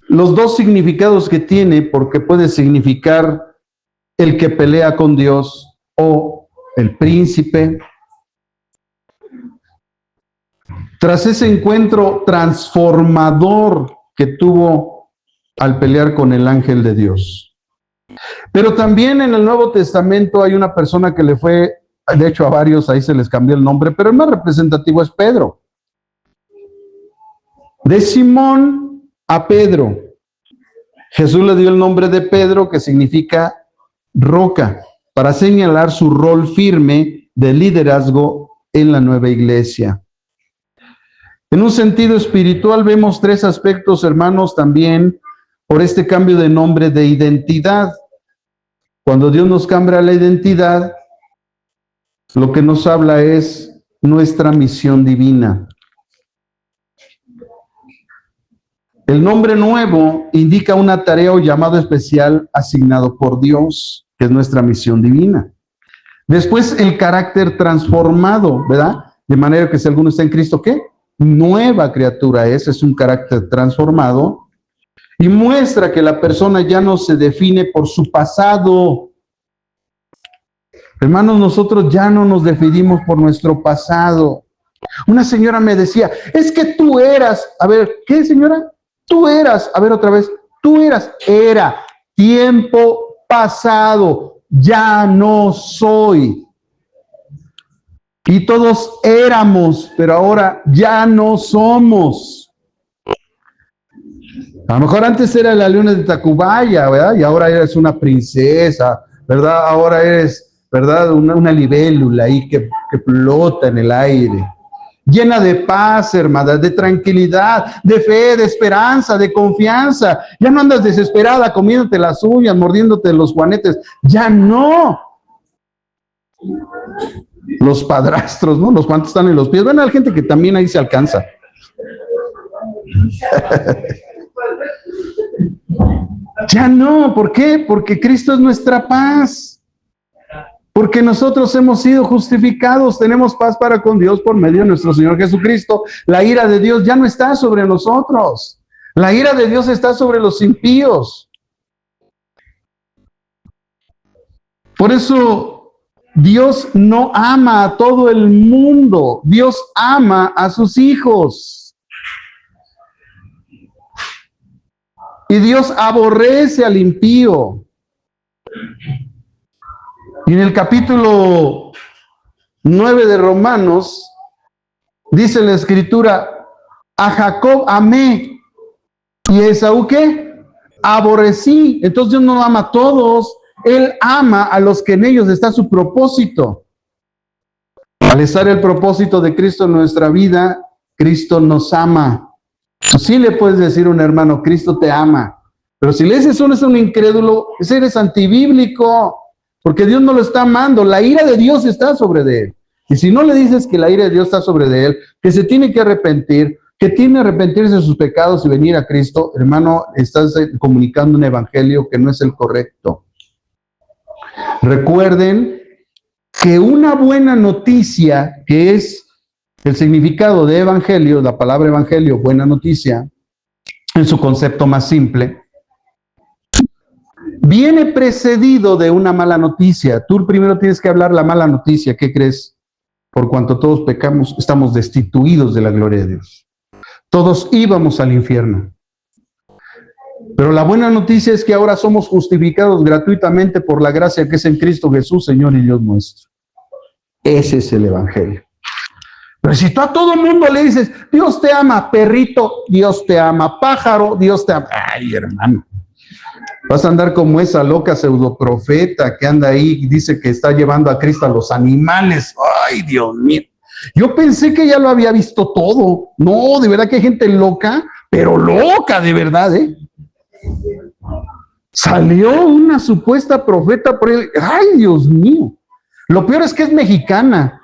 los dos significados que tiene, porque puede significar el que pelea con Dios o el príncipe. Tras ese encuentro transformador que tuvo al pelear con el ángel de Dios. Pero también en el Nuevo Testamento hay una persona que le fue, de hecho a varios ahí se les cambió el nombre, pero el más representativo es Pedro. De Simón a Pedro. Jesús le dio el nombre de Pedro, que significa roca, para señalar su rol firme de liderazgo en la nueva iglesia. En un sentido espiritual vemos tres aspectos, hermanos, también por este cambio de nombre de identidad. Cuando Dios nos cambia la identidad, lo que nos habla es nuestra misión divina. El nombre nuevo indica una tarea o llamado especial asignado por Dios, que es nuestra misión divina. Después, el carácter transformado, ¿verdad? De manera que si alguno está en Cristo, ¿qué? Nueva criatura es un carácter transformado y muestra que la persona ya no se define por su pasado. Hermanos, nosotros ya no nos definimos por nuestro pasado. Una señora me decía, es que tú eras, a ver, ¿qué señora? Tú eras, a ver otra vez, tú eras, era, tiempo pasado, ya no soy. Y todos éramos, pero ahora ya no somos. A lo mejor antes era la leona de Tacubaya, ¿verdad? Y ahora eres una princesa, ¿verdad? Ahora eres, ¿verdad? Una libélula ahí que flota en el aire. Llena de paz, hermana, de tranquilidad, de fe, de esperanza, de confianza. Ya no andas desesperada comiéndote las uñas, mordiéndote los juanetes. Ya no. Los padrastros, ¿no? Los guantes están en los pies. Bueno, hay gente que también ahí se alcanza. Ya no. ¿Por qué? Porque Cristo es nuestra paz. Porque nosotros hemos sido justificados, tenemos paz para con Dios por medio de nuestro Señor Jesucristo. La ira de Dios ya no está sobre nosotros. La ira de Dios está sobre los impíos. Por eso Dios no ama a todo el mundo. Dios ama a sus hijos. Y Dios aborrece al impío. Y en el capítulo 9 de Romanos, dice la Escritura, a Jacob amé, y a Esaú, ¿qué? Aborrecí. Entonces Dios no ama a todos, Él ama a los que en ellos está su propósito. Al estar el propósito de Cristo en nuestra vida, Cristo nos ama. Sí le puedes decir a un hermano, Cristo te ama, pero si le dices eso es un incrédulo, ese eres antibíblico. Porque Dios no lo está amando, la ira de Dios está sobre de él. Y si no le dices que la ira de Dios está sobre de él, que se tiene que arrepentir, que tiene que arrepentirse de sus pecados y venir a Cristo, hermano, estás comunicando un evangelio que no es el correcto. Recuerden que una buena noticia, que es el significado de evangelio, la palabra evangelio, buena noticia, en su concepto más simple, viene precedido de una mala noticia. Tú primero tienes que hablar la mala noticia. ¿Qué crees? Por cuanto todos pecamos, estamos destituidos de la gloria de Dios. Todos íbamos al infierno. Pero la buena noticia es que ahora somos justificados gratuitamente por la gracia que es en Cristo Jesús, Señor y Dios nuestro. Ese es el evangelio. Pero si tú a todo el mundo le dices, Dios te ama, perrito, Dios te ama, pájaro, Dios te ama. Ay, hermano. Vas a andar como esa loca pseudoprofeta que anda ahí y dice que está llevando a Cristo a los animales. Ay, Dios mío. Yo pensé que ya lo había visto todo. No, de verdad que hay gente loca, pero loca de verdad, ¿eh? Salió una supuesta profeta por él. Ay, Dios mío. Lo peor es que es mexicana.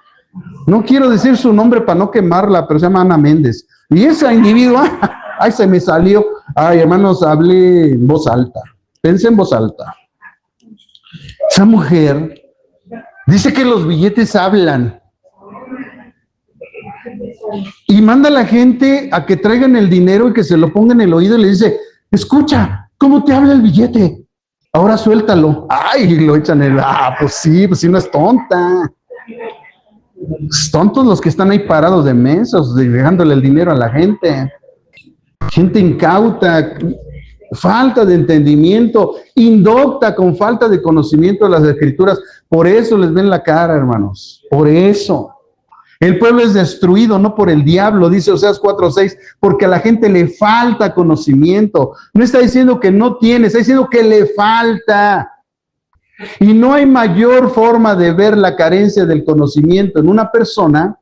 No quiero decir su nombre para no quemarla, pero se llama Ana Méndez. Y esa individua, ay, se me salió. Ay, hermanos, hablé en voz alta. Pensé en voz alta. Esa mujer dice que los billetes hablan. Y manda a la gente a que traigan el dinero y que se lo pongan en el oído y le dice, escucha, ¿cómo te habla el billete? Ahora suéltalo. Ay, y lo echan en el... pues sí no es tonta. Tontos los que están ahí parados de mensos, dejándole el dinero a la gente. Gente incauta, falta de entendimiento, indocta con falta de conocimiento de las Escrituras. Por eso les ven la cara, hermanos. Por eso. El pueblo es destruido, no por el diablo, dice Oseas 4:6, porque a la gente le falta conocimiento. No está diciendo que no tiene, está diciendo que le falta. Y no hay mayor forma de ver la carencia del conocimiento en una persona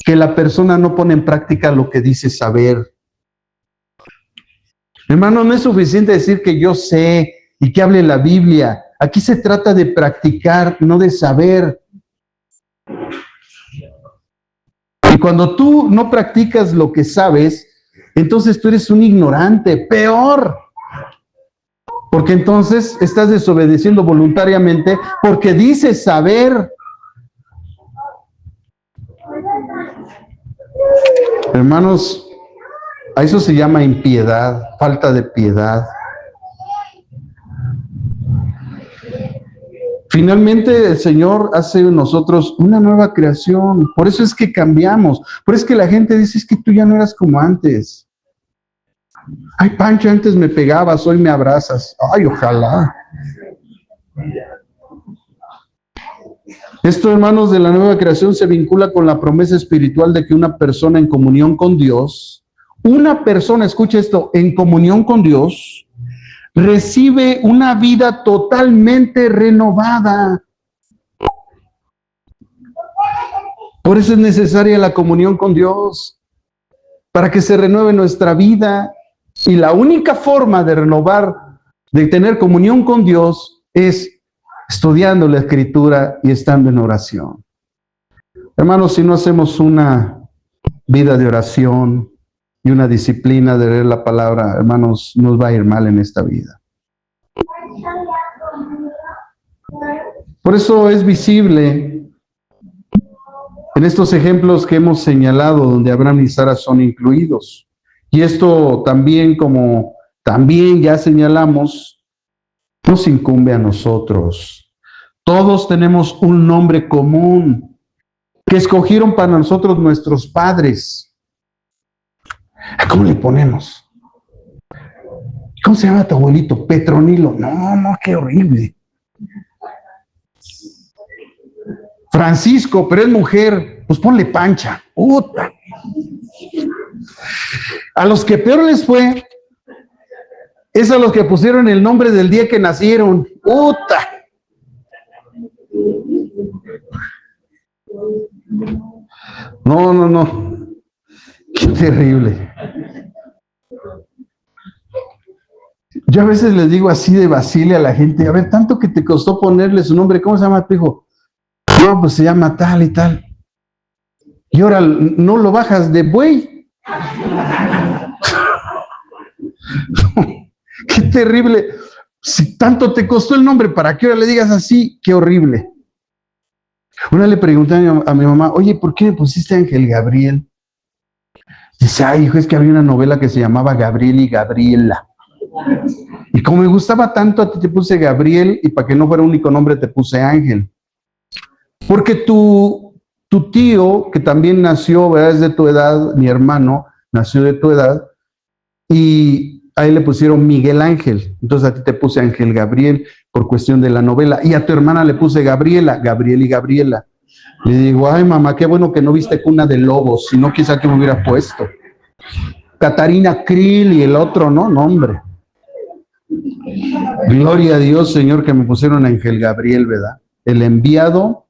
que la persona no pone en práctica lo que dice saber. Hermano, no es suficiente decir que yo sé y que hable la Biblia. Aquí se trata de practicar, no de saber. Y cuando tú no practicas lo que sabes, entonces tú eres un ignorante, peor. Porque entonces estás desobedeciendo voluntariamente porque dices saber. Hermanos, a eso se llama impiedad, falta de piedad. Finalmente el Señor hace en nosotros una nueva creación. Por eso es que cambiamos. Por eso es que la gente dice, es que tú ya no eras como antes. Ay, Pancho, antes me pegabas, hoy me abrazas. Ay, ojalá. Esto, hermanos, de la nueva creación se vincula con la promesa espiritual de que una persona en comunión con Dios, una persona, escucha esto, en comunión con Dios, recibe una vida totalmente renovada. Por eso es necesaria la comunión con Dios, para que se renueve nuestra vida. Y la única forma de renovar, de tener comunión con Dios, es estudiando la Escritura y estando en oración. Hermanos, si no hacemos una vida de oración y una disciplina de leer la palabra, hermanos, nos va a ir mal en esta vida. Por eso es visible en estos ejemplos que hemos señalado, donde Abraham y Sara son incluidos. Y esto también, como también ya señalamos, nos incumbe a nosotros. Todos tenemos un nombre común que escogieron para nosotros nuestros padres. ¿Cómo le ponemos? ¿Cómo se llama tu abuelito? Petronilo. No, qué horrible. Francisco, pero es mujer. Pues ponle Pancha. ¡Puta! A los que peor les fue es a los que pusieron el nombre del día que nacieron. ¡Puta! No. Qué terrible. Yo a veces les digo así de Basile a la gente, a ver, tanto que te costó ponerle su nombre, ¿cómo se llama tu hijo? No, pues se llama tal y tal. Y ahora no lo bajas de buey. Qué terrible. Si tanto te costó el nombre, ¿para qué ahora le digas así? Qué horrible. Una le pregunté a mi mamá, oye, ¿por qué me pusiste Ángel Gabriel? Dice, ay, hijo, es que había una novela que se llamaba Gabriel y Gabriela. Y como me gustaba tanto, a ti te puse Gabriel, y para que no fuera un único nombre te puse Ángel. Porque tu tío, que también nació, ¿verdad? Es de tu edad, mi hermano, nació de tu edad, y a él le pusieron Miguel Ángel. Entonces a ti te puse Ángel Gabriel por cuestión de la novela. Y a tu hermana le puse Gabriela, Gabriel y Gabriela. Le digo, ay mamá, qué bueno que no viste Cuna de Lobos, si no quizá que me hubiera puesto. Catarina Krill y el otro, no, hombre. Gloria a Dios, Señor, que me pusieron Ángel Gabriel, ¿verdad? El enviado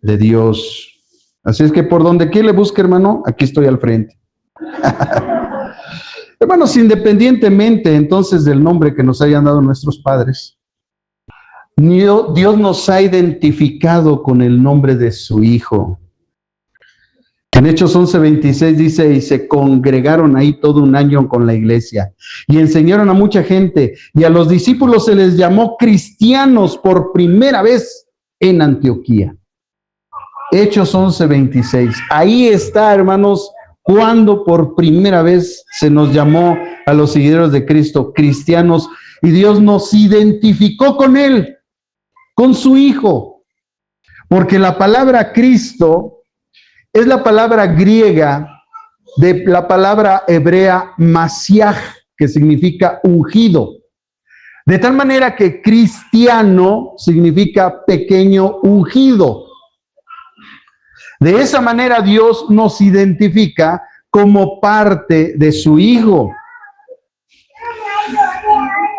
de Dios. Así es que por donde quiera le busque, hermano, aquí estoy al frente. Hermanos, independientemente entonces del nombre que nos hayan dado nuestros padres, Dios nos ha identificado con el nombre de su Hijo. En Hechos 11:26 dice, y se congregaron ahí todo un año con la iglesia, y enseñaron a mucha gente, y a los discípulos se les llamó cristianos por primera vez en Antioquía. Hechos 11:26. Ahí está, hermanos, cuando por primera vez se nos llamó a los seguidores de Cristo cristianos, y Dios nos identificó con Él, con su Hijo, porque la palabra Cristo es la palabra griega de la palabra hebrea Masiaj, que significa ungido. De tal manera que cristiano significa pequeño ungido. De esa manera Dios nos identifica como parte de su Hijo.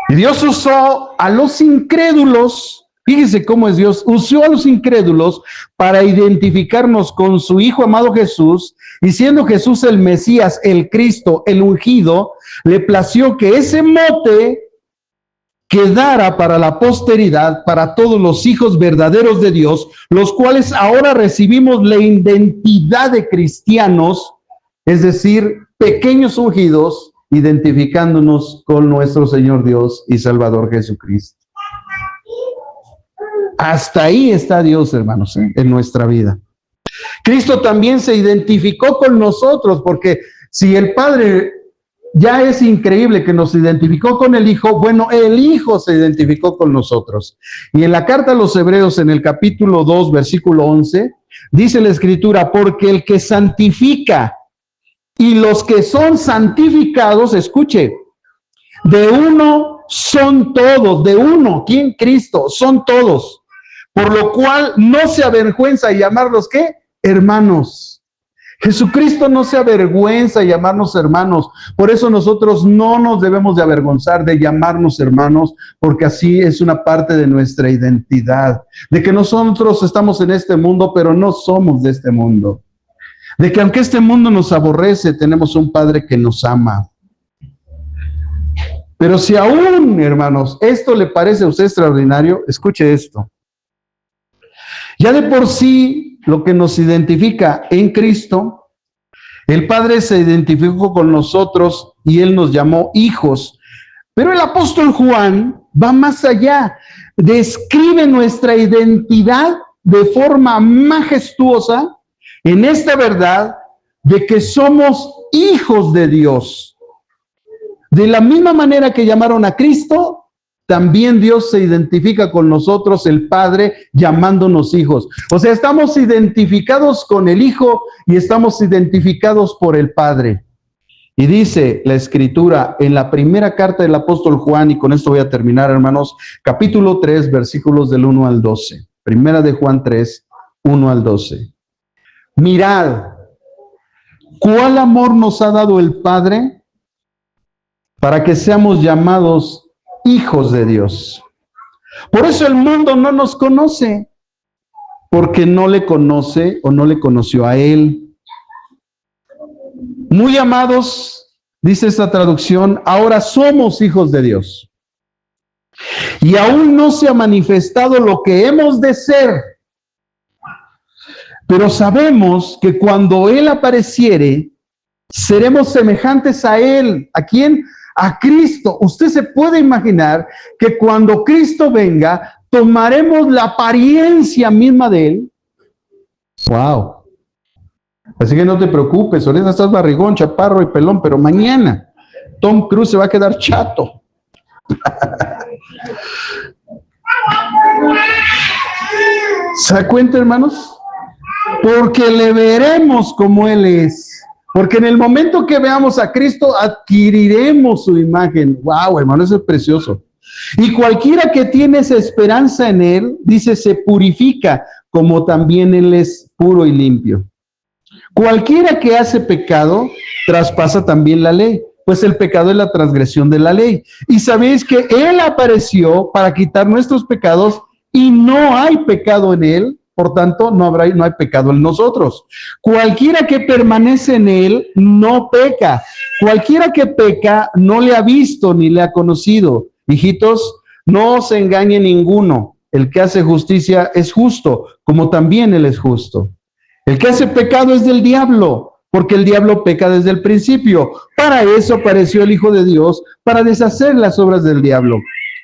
Y Dios usó a los incrédulos. Fíjese cómo es Dios, usó a los incrédulos para identificarnos con su Hijo amado Jesús, y siendo Jesús el Mesías, el Cristo, el ungido, le plació que ese mote quedara para la posteridad, para todos los hijos verdaderos de Dios, los cuales ahora recibimos la identidad de cristianos, es decir, pequeños ungidos, identificándonos con nuestro Señor Dios y Salvador Jesucristo. Hasta ahí está Dios, hermanos, en nuestra vida. Cristo también se identificó con nosotros, porque si el Padre ya es increíble que nos identificó con el Hijo, bueno, el Hijo se identificó con nosotros. Y en la carta a los Hebreos, en el capítulo 2, versículo 11, dice la Escritura, porque el que santifica y los que son santificados, escuche, de uno son todos, de uno, ¿quién? Cristo, son todos. Por lo cual no se avergüenza de llamarlos, ¿qué? Hermanos. Jesucristo no se avergüenza de llamarnos hermanos. Por eso nosotros no nos debemos de avergonzar de llamarnos hermanos, porque así es una parte de nuestra identidad. De que nosotros estamos en este mundo, pero no somos de este mundo. De que aunque este mundo nos aborrece, tenemos un Padre que nos ama. Pero si aún, hermanos, esto le parece a usted extraordinario, escuche esto. Ya de por sí, lo que nos identifica en Cristo, el Padre se identificó con nosotros y Él nos llamó hijos. Pero el apóstol Juan va más allá, describe nuestra identidad de forma majestuosa en esta verdad de que somos hijos de Dios. De la misma manera que llamaron a Cristo, también Dios se identifica con nosotros, el Padre, llamándonos hijos. O sea, estamos identificados con el Hijo y estamos identificados por el Padre. Y dice la Escritura en la primera carta del apóstol Juan, y con esto voy a terminar, hermanos, capítulo 3, versículos del 1 al 12. Primera de Juan 3, 1 al 12. Mirad, ¿cuál amor nos ha dado el Padre para que seamos llamados hijos de Dios? Por eso el mundo no nos conoce, porque no le conoce o no le conoció a Él. Muy amados, dice esta traducción, ahora somos hijos de Dios. Y aún no se ha manifestado lo que hemos de ser. Pero sabemos que cuando Él apareciere, seremos semejantes a Él. ¿A quién? A Cristo. Usted se puede imaginar que cuando Cristo venga, tomaremos la apariencia misma de Él. Wow. Así que no te preocupes, ahorita estás barrigón, chaparro y pelón, pero mañana Tom Cruise se va a quedar chato. ¿Se da cuenta, hermanos? Porque le veremos como Él es. Porque en el momento que veamos a Cristo, adquiriremos su imagen. ¡Wow, hermano! Eso es precioso. Y cualquiera que tiene esa esperanza en Él, dice, se purifica, como también Él es puro y limpio. Cualquiera que hace pecado, traspasa también la ley, pues el pecado es la transgresión de la ley. Y sabéis que Él apareció para quitar nuestros pecados y no hay pecado en Él. Por tanto, no hay pecado en nosotros. Cualquiera que permanece en Él no peca. Cualquiera que peca no le ha visto ni le ha conocido. Hijitos, no se engañe ninguno. El que hace justicia es justo, como también Él es justo. El que hace pecado es del diablo, porque el diablo peca desde el principio. Para eso apareció el Hijo de Dios, para deshacer las obras del diablo.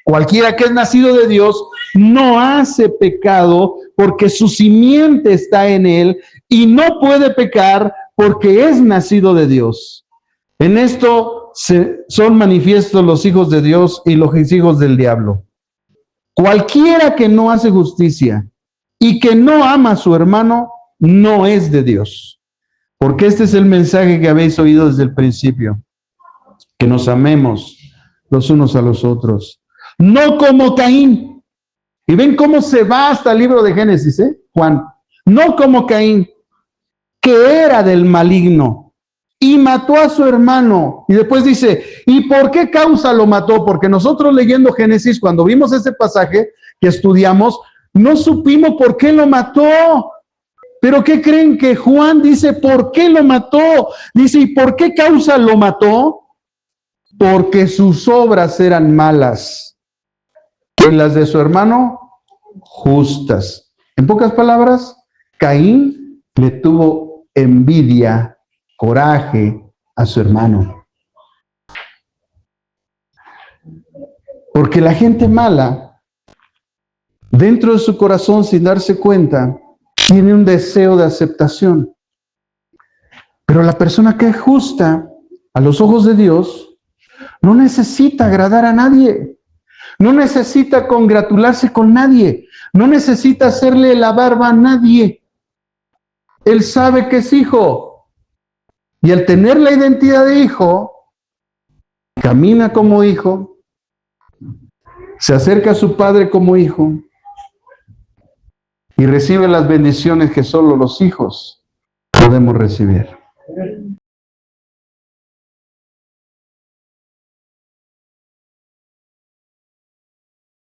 Cualquiera que es nacido de Dios no hace pecado porque su simiente está en él y no puede pecar porque es nacido de Dios. En esto son manifiestos los hijos de Dios y los hijos del diablo. Cualquiera que no hace justicia y que no ama a su hermano no es de Dios. Porque este es el mensaje que habéis oído desde el principio, que nos amemos los unos a los otros. No como Caín. Y ven cómo se va hasta el libro de Génesis, Juan. No como Caín, que era del maligno y mató a su hermano. Y después dice, ¿y por qué causa lo mató? Porque nosotros leyendo Génesis, cuando vimos ese pasaje que estudiamos, no supimos por qué lo mató. Pero ¿qué creen? Que Juan dice, ¿por qué lo mató? Dice, ¿y por qué causa lo mató? Porque sus obras eran malas. Y las de su hermano, justas. En pocas palabras, Caín le tuvo envidia, coraje a su hermano. Porque la gente mala, dentro de su corazón, sin darse cuenta, tiene un deseo de aceptación. Pero la persona que es justa a los ojos de Dios no necesita agradar a nadie, no necesita congratularse con nadie, no necesita hacerle la barba a nadie. Él sabe que es hijo y al tener la identidad de hijo, camina como hijo, se acerca a su padre como hijo y recibe las bendiciones que solo los hijos podemos recibir.